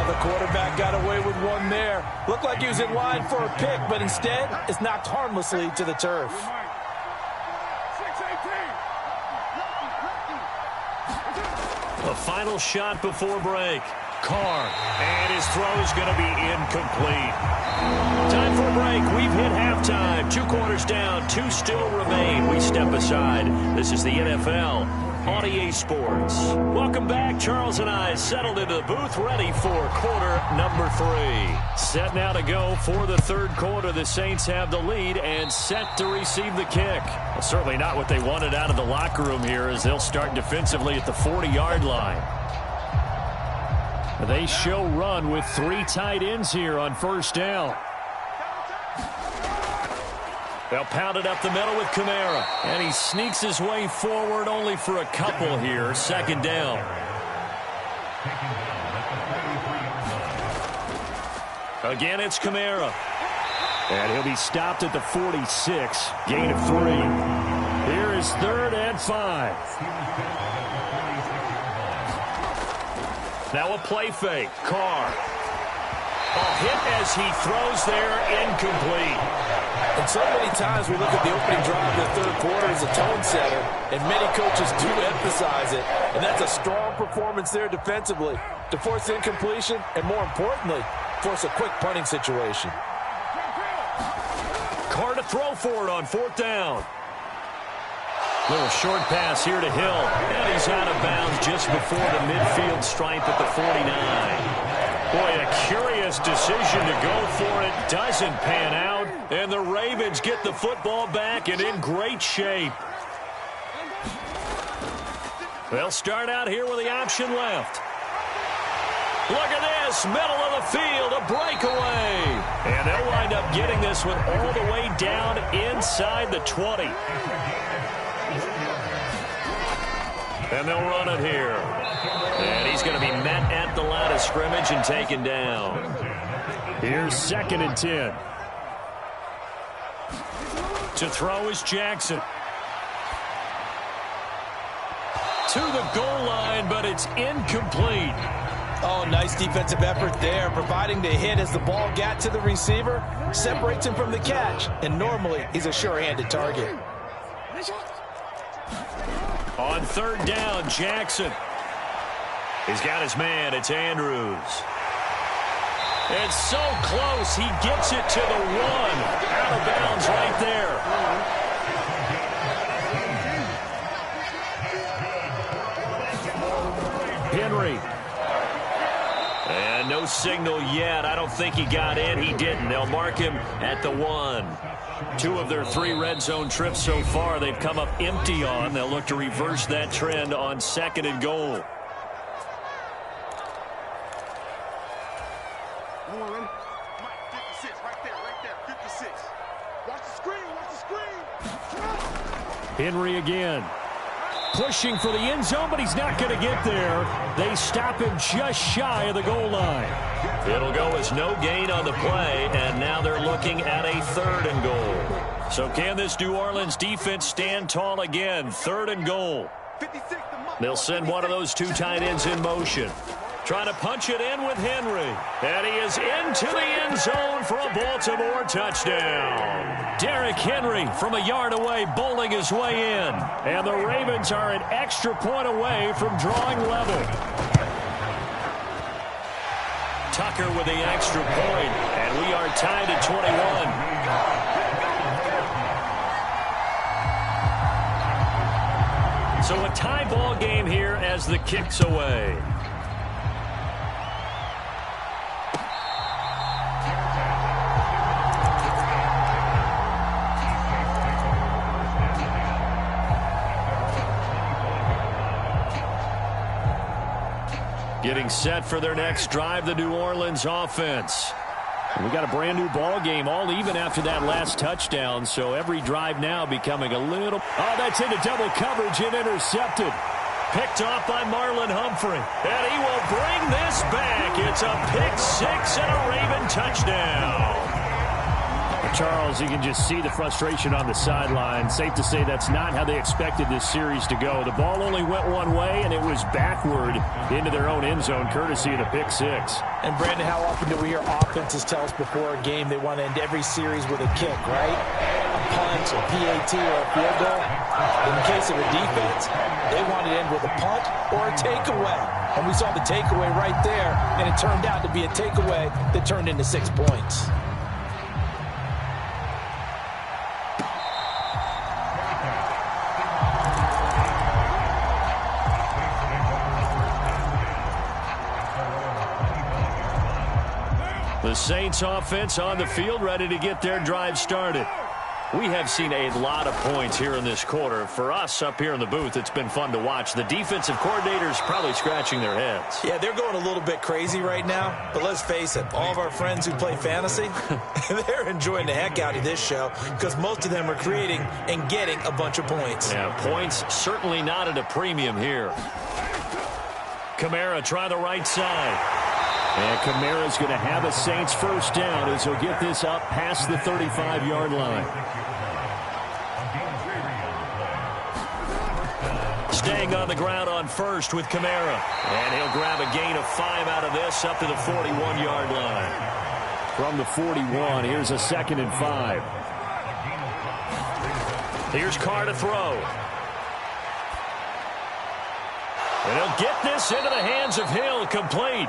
The quarterback got away with one there. Looked like he was in line for a pick, but instead it's knocked harmlessly to the turf. The final shot before break. Carr. And his throw is going to be incomplete. Time for a break. We've hit halftime. 2 quarters down. 2 still remain. We step aside. This is the NFL on EA Sports. Welcome back. Charles and I settled into the booth ready for quarter number 3. Set now to go for the third quarter. The Saints have the lead and set to receive the kick. Well, certainly not what they wanted out of the locker room here as they'll start defensively at the 40-yard line. They show run with 3 tight ends here on first down. They'll pound it up the middle with Kamara. And he sneaks his way forward only for a couple here. 2nd down. Again, it's Kamara. And he'll be stopped at the 46. Gain of 3. Here is 3rd and 5. Now a play fake. Carr. A hit as he throws there, incomplete. And so many times we look at the opening drive of the third quarter as a tone setter, and many coaches do emphasize it. And that's a strong performance there defensively to force incompletion and, more importantly, force a quick punting situation. Carr to throw for it on 4th down. Little short pass here to Hill. And he's out of bounds just before the midfield stripe at the 49. Boy, a curious decision to go for it. Doesn't pan out. And the Ravens get the football back and in great shape. They'll start out here with the option left. Look at this, middle of the field, a breakaway. And they'll wind up getting this one all the way down inside the 20. And they'll run it here. And he's going to be met at the line of scrimmage and taken down. Here's 2nd and 10. To throw is Jackson. To the goal line, but it's incomplete. Oh, nice defensive effort there, providing the hit as the ball got to the receiver, separates him from the catch, and normally he's a sure-handed target. On 3rd down, Jackson. He's got his man. It's Andrews. It's so close. He gets it to the 1. Out of bounds right there. Henry. And no signal yet. I don't think he got in. He didn't. They'll mark him at the 1. 2 of their 3 red zone trips so far they've come up empty on. They'll look to reverse that trend on 2nd and goal. Henry again. Pushing for the end zone, but he's not going to get there. They stop him just shy of the goal line. It'll go as no gain on the play, and now they're looking at a 3rd and goal. So can this New Orleans defense stand tall again? 3rd and goal. They'll send one of those 2 tight ends in motion. Trying to punch it in with Henry. And he is into the end zone for a Baltimore touchdown. Derrick Henry from a yard away bowling his way in. And the Ravens are an extra point away from drawing level. Tucker with the extra point, and we are tied at 21. So a tie ball game here as the kick's away. Getting set for their next drive, the New Orleans offense. We got a brand new ball game, all even after that last touchdown. So every drive now becoming a little. Oh, that's into double coverage and intercepted. Picked off by Marlon Humphrey. And he will bring this back. It's a pick 6 and a Raven touchdown. Charles, you can just see the frustration on the sideline. Safe to say that's not how they expected this series to go. The ball only went one way, and it was backward into their own end zone, courtesy of the pick 6. And, Brandon, how often do we hear offenses tell us before a game they want to end every series with a kick, right? A punt, a PAT, or a field goal. In the case of a defense, they want to end with a punt or a takeaway. And we saw the takeaway right there, and it turned out to be a takeaway that turned into 6 points. The Saints offense on the field, ready to get their drive started. We have seen a lot of points here in this quarter. For us up here in the booth, it's been fun to watch. The defensive coordinators probably scratching their heads. Yeah, they're going a little bit crazy right now. But let's face it, all of our friends who play fantasy, they're enjoying the heck out of this show because most of them are creating and getting a bunch of points. Yeah, points certainly not at a premium here. Kamara try the right side. And Kamara's going to have a Saints first down as he'll get this up past the 35-yard line. Staying on the ground on first with Kamara. And he'll grab a gain of 5 out of this up to the 41-yard line. From the 41, here's a 2nd and 5. Here's Carr to throw. And he'll get this into the hands of Hill, complete.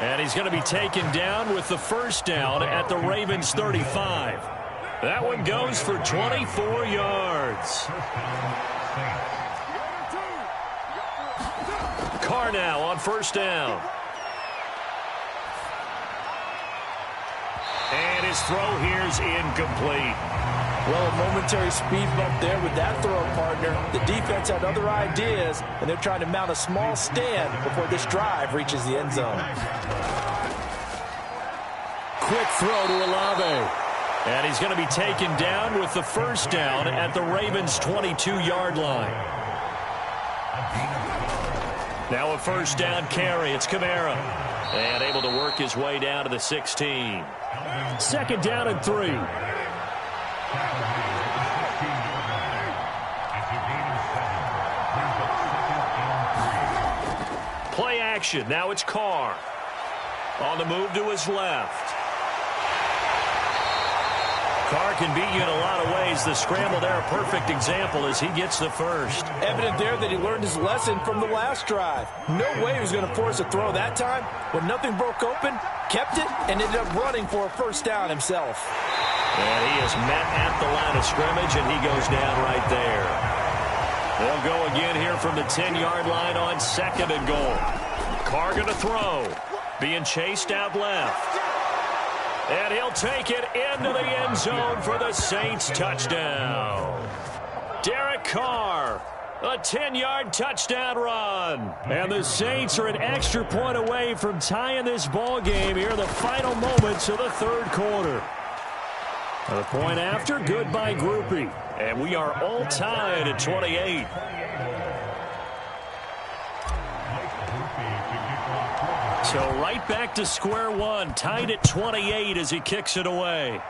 And he's going to be taken down with the first down at the Ravens 35. That one goes for 24 yards. Carr now on first down. And his throw here's incomplete. Well, a momentary speed bump there with that throw, partner. The defense had other ideas, and they're trying to mount a small stand before this drive reaches the end zone. Quick throw to Olave. And he's going to be taken down with the first down at the Ravens' 22-yard line. Now a first down carry. It's Kamara. And able to work his way down to the 16. 2nd down and 3. Play action. Now it's Carr. On the move to his left. Carr can beat you in a lot of ways. The scramble there, a perfect example as he gets the first. Evident there that he learned his lesson from the last drive. No way he was going to force a throw that time. When nothing broke open, kept it, and ended up running for a first down himself. And he is met at the line of scrimmage, and he goes down right there. They'll go again here from the 10-yard line on 2nd and goal. Carr going to throw. Being chased out left. And he'll take it into the end zone for the Saints touchdown. Derek Carr, a 10-yard touchdown run. And the Saints are an extra point away from tying this ball game here in the final moments of the third quarter. The point after, good by Groupie. And we are all tied at 28. So right back to square one, tied at 28 as he kicks it away.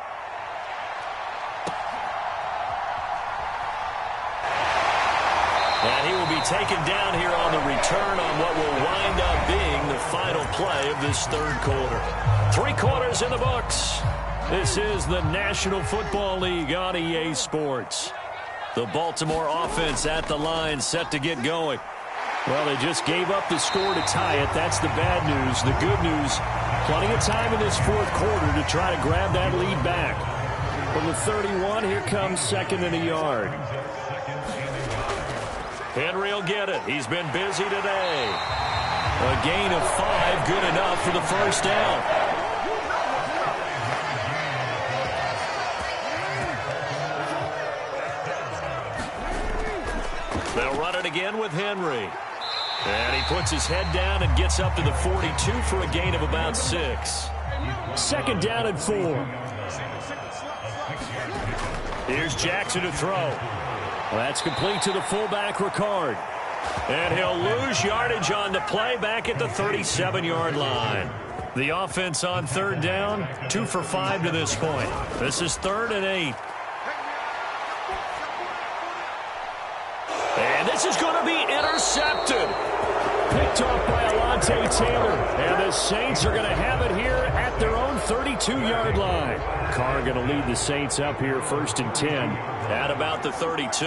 And he will be taken down here on the return on what will wind up being the final play of this third quarter. 3 quarters in the books. This is the National Football League on EA Sports. The Baltimore offense at the line, set to get going. Well, they just gave up the score to tie it. That's the bad news. The good news, plenty of time in this fourth quarter to try to grab that lead back. From the 31, here comes second and a yard. Henry will get it. He's been busy today. A gain of 5, good enough for the first down. They'll run it again with Henry. And he puts his head down and gets up to the 42 for a gain of about 6. Second down and 4. Here's Jackson to throw. Well, that's complete to the fullback, Ricard. And he'll lose yardage on the play back at the 37-yard line. The offense on third down, 2 for 5 to this point. This is 3rd and 8. And this is going to be intercepted. Picked off by Alontae Taylor. And the Saints are going to have it here at their own 32-yard line. Carr going to lead the Saints up here 1st and 10 at about the 32.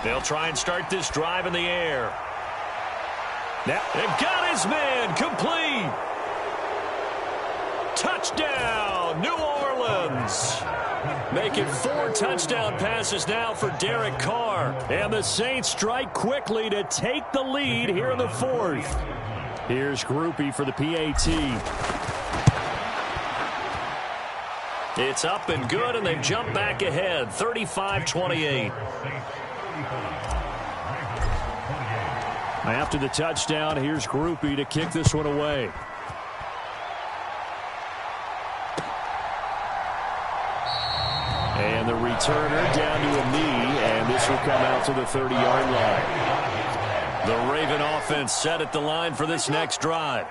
They'll try and start this drive in the air. Now they've got his man complete. Touchdown, New Orleans. Making 4 touchdown passes now for Derek Carr. And the Saints strike quickly to take the lead here in the 4th. Here's Groupie for the PAT. It's up and good, and they've jumped back ahead, 35-28. After the touchdown, here's Groupie to kick this one away. And the returner down to a knee, and this will come out to the 30-yard line. The Raven offense set at the line for this next drive.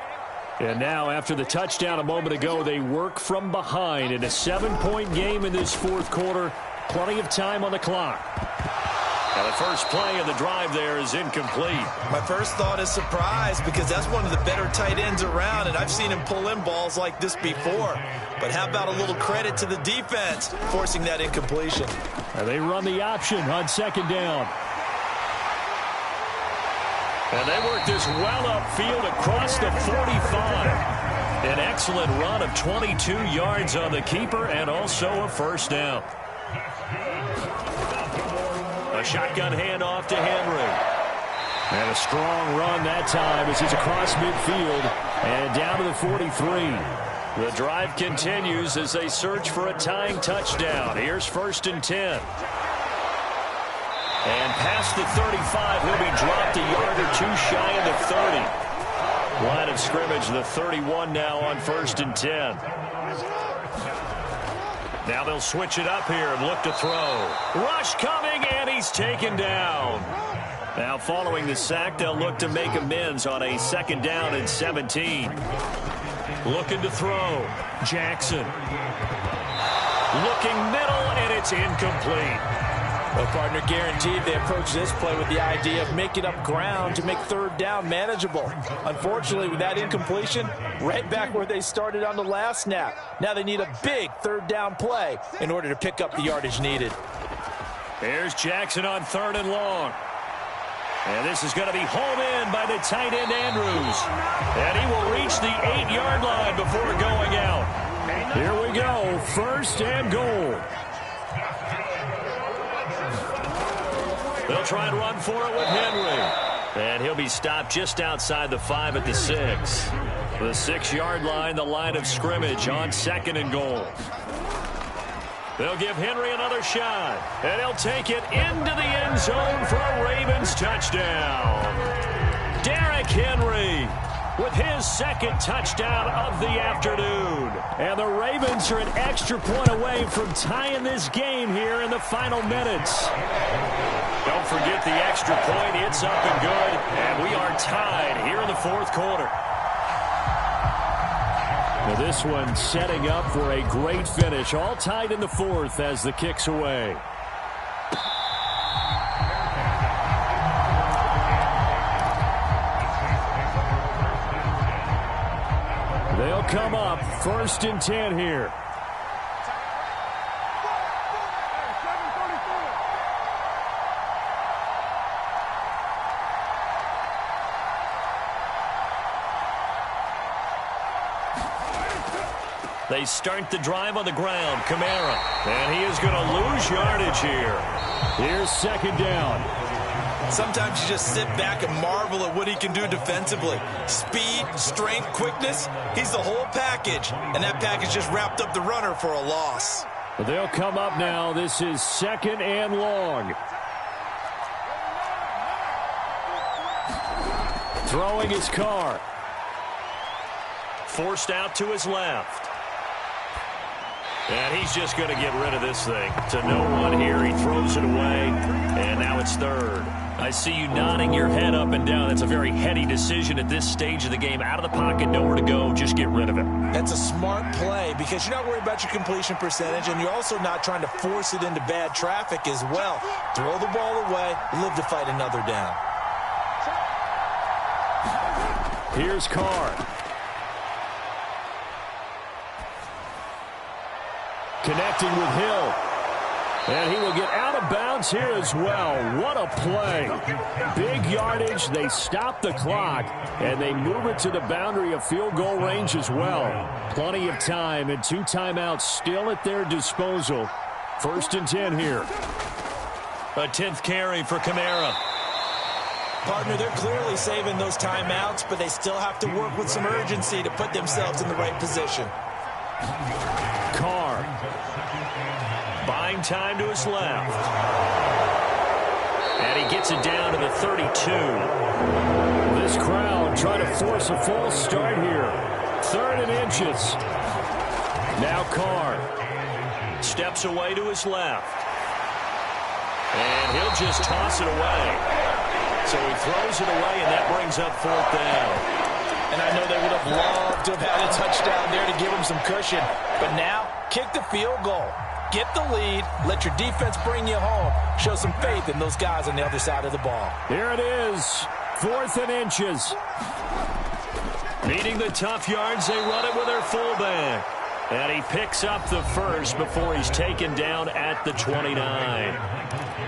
And now, after the touchdown a moment ago, they work from behind in a 7-point game in this fourth quarter. Plenty of time on the clock. Now, the first play of the drive there is incomplete. My first thought is surprise, because that's one of the better tight ends around, and I've seen him pull in balls like this before. But how about a little credit to the defense forcing that incompletion? And they run the option on second down. And they work this well upfield across the 45. An excellent run of 22 yards on the keeper and also a first down. A shotgun handoff to Henry. And a strong run that time as he's across midfield and down to the 43. The drive continues as they search for a tying touchdown. Here's 1st and 10. And past the 35, he'll be dropped a yard or 2 shy of the 30. Line of scrimmage, the 31 now on 1st and 10. Now they'll switch it up here and look to throw. Rush coming, and he's taken down. Now following the sack, they'll look to make amends on a 2nd down and 17. Looking to throw. Jackson. Looking middle, and it's incomplete. Well, partner, guaranteed they approach this play with the idea of making up ground to make 3rd down manageable. Unfortunately, with that incompletion, right back where they started on the last snap. Now they need a big 3rd down play in order to pick up the yardage needed. Here's Jackson on 3rd and long. And this is going to be home in by the tight end Andrews. And he will reach the 8-yard line before going out. Here we go, 1st and goal. They'll try and run for it with Henry. And he'll be stopped just outside the 5 at the 6. The 6-yard line, the line of scrimmage on 2nd and goal. They'll give Henry another shot. And he'll take it into the end zone for a Ravens touchdown. Derrick Henry with his second touchdown of the afternoon. And the Ravens are an extra point away from tying this game here in the final minutes. Don't forget the extra point. It's up and good. And we are tied here in the fourth quarter. Now this one setting up for a great finish. All tied in the fourth as the kick's away. They'll come up 1st and 10 here. They start the drive on the ground. Kamara. And he is going to lose yardage here. Here's 2nd down. Sometimes you just sit back and marvel at what he can do defensively. Speed, strength, quickness. He's the whole package. And that package just wrapped up the runner for a loss. They'll come up now. This is 2nd and long. Throwing his car. Forced out to his left. And he's just going to get rid of this thing. To no one here. He throws it away. And now it's 3rd. I see you nodding your head up and down. That's a very heady decision at this stage of the game. Out of the pocket, nowhere to go. Just get rid of it. That's a smart play because you're not worried about your completion percentage, and you're also not trying to force it into bad traffic as well. Throw the ball away, live to fight another down. Here's Carr. Connecting with Hill. And he will get out of bounds here as well. What a play. Big yardage. They stop the clock. And they move it to the boundary of field goal range as well. Plenty of time and 2 timeouts still at their disposal. 1st and 10 here. A 10th carry for Kamara. Partner, they're clearly saving those timeouts, but they still have to work with some urgency to put themselves in the right position. Carr. Buying time to his left. And he gets it down to the 32. This crowd trying to force a false start here. 3rd and inches. Now Carr. Steps away to his left. And he'll just toss it away. So he throws it away, and that brings up 4th down. And I know they would have loved to have had a touchdown there to give them some cushion. But now, kick the field goal. Get the lead. Let your defense bring you home. Show some faith in those guys on the other side of the ball. Here it is. 4th and inches. Needing the tough yards, they run it with their fullback. And he picks up the first before he's taken down at the 29.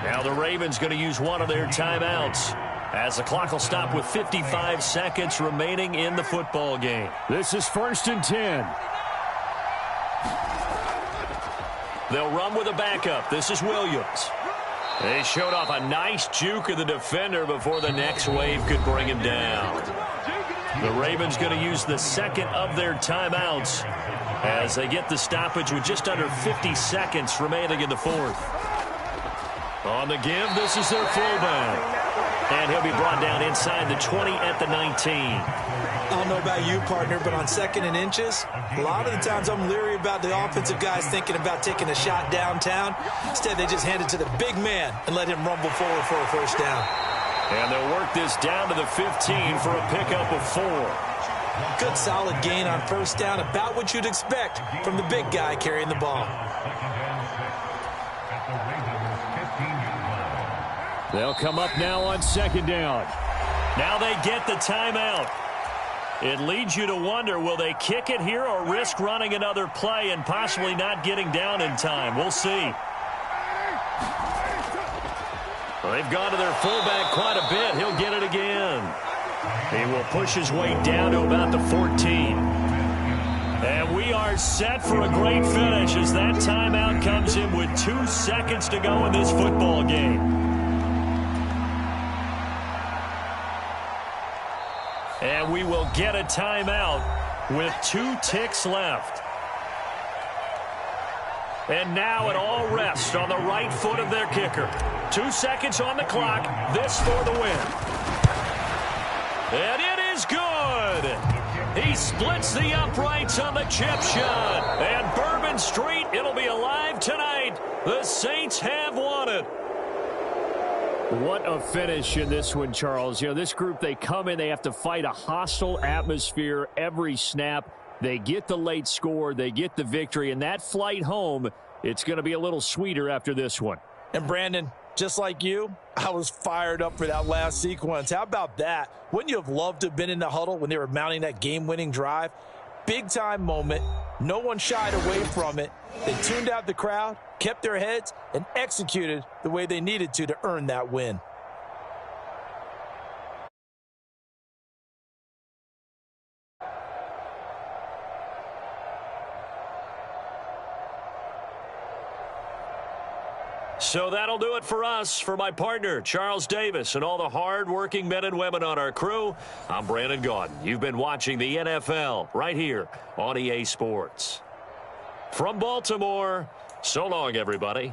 Now the Ravens going to use one of their timeouts, as the clock will stop with 55 seconds remaining in the football game. This is 1st and 10. They'll run with a backup. This is Williams. They showed off a nice juke of the defender before the next wave could bring him down. The Ravens going to use the 2nd of their timeouts as they get the stoppage with just under 50 seconds remaining in the 4th. On the give, this is their fullback. And he'll be brought down inside the 20 at the 19. I don't know about you, partner, but on 2nd and inches, a lot of the times I'm leery about the offensive guys thinking about taking a shot downtown. Instead, they just hand it to the big man and let him rumble forward for a 1st down. And they'll work this down to the 15 for a pickup of 4. Good solid gain on 1st down, about what you'd expect from the big guy carrying the ball. They'll come up now on 2nd down. Now they get the timeout. It leads you to wonder, will they kick it here or risk running another play and possibly not getting down in time? We'll see. Well, they've gone to their fullback quite a bit. He'll get it again. He will push his way down to about the 14. And we are set for a great finish as that timeout comes in with 2 seconds to go in this football game. And we will get a timeout with 2 ticks left. And now it all rests on the right foot of their kicker. 2 seconds on the clock. This for the win. And it is good. He splits the uprights on the chip shot. And Bourbon Street, it'll be alive tonight. The Saints have won it. What a finish in this one, Charles. You know, this group, they come in, they have to fight a hostile atmosphere every snap. They get the late score, they get the victory, and that flight home, it's going to be a little sweeter after this one. And Brandon, just like you, I was fired up for that last sequence. How about that? Wouldn't you have loved to have been in the huddle when they were mounting that game-winning drive? Big-time moment. No one shied away from it. They tuned out the crowd, kept their heads, and executed the way they needed to earn that win. So that'll do it for us. For my partner, Charles Davis, and all the hard-working men and women on our crew, I'm Brandon Gaudin. You've been watching the NFL right here on EA Sports. From Baltimore, so long, everybody.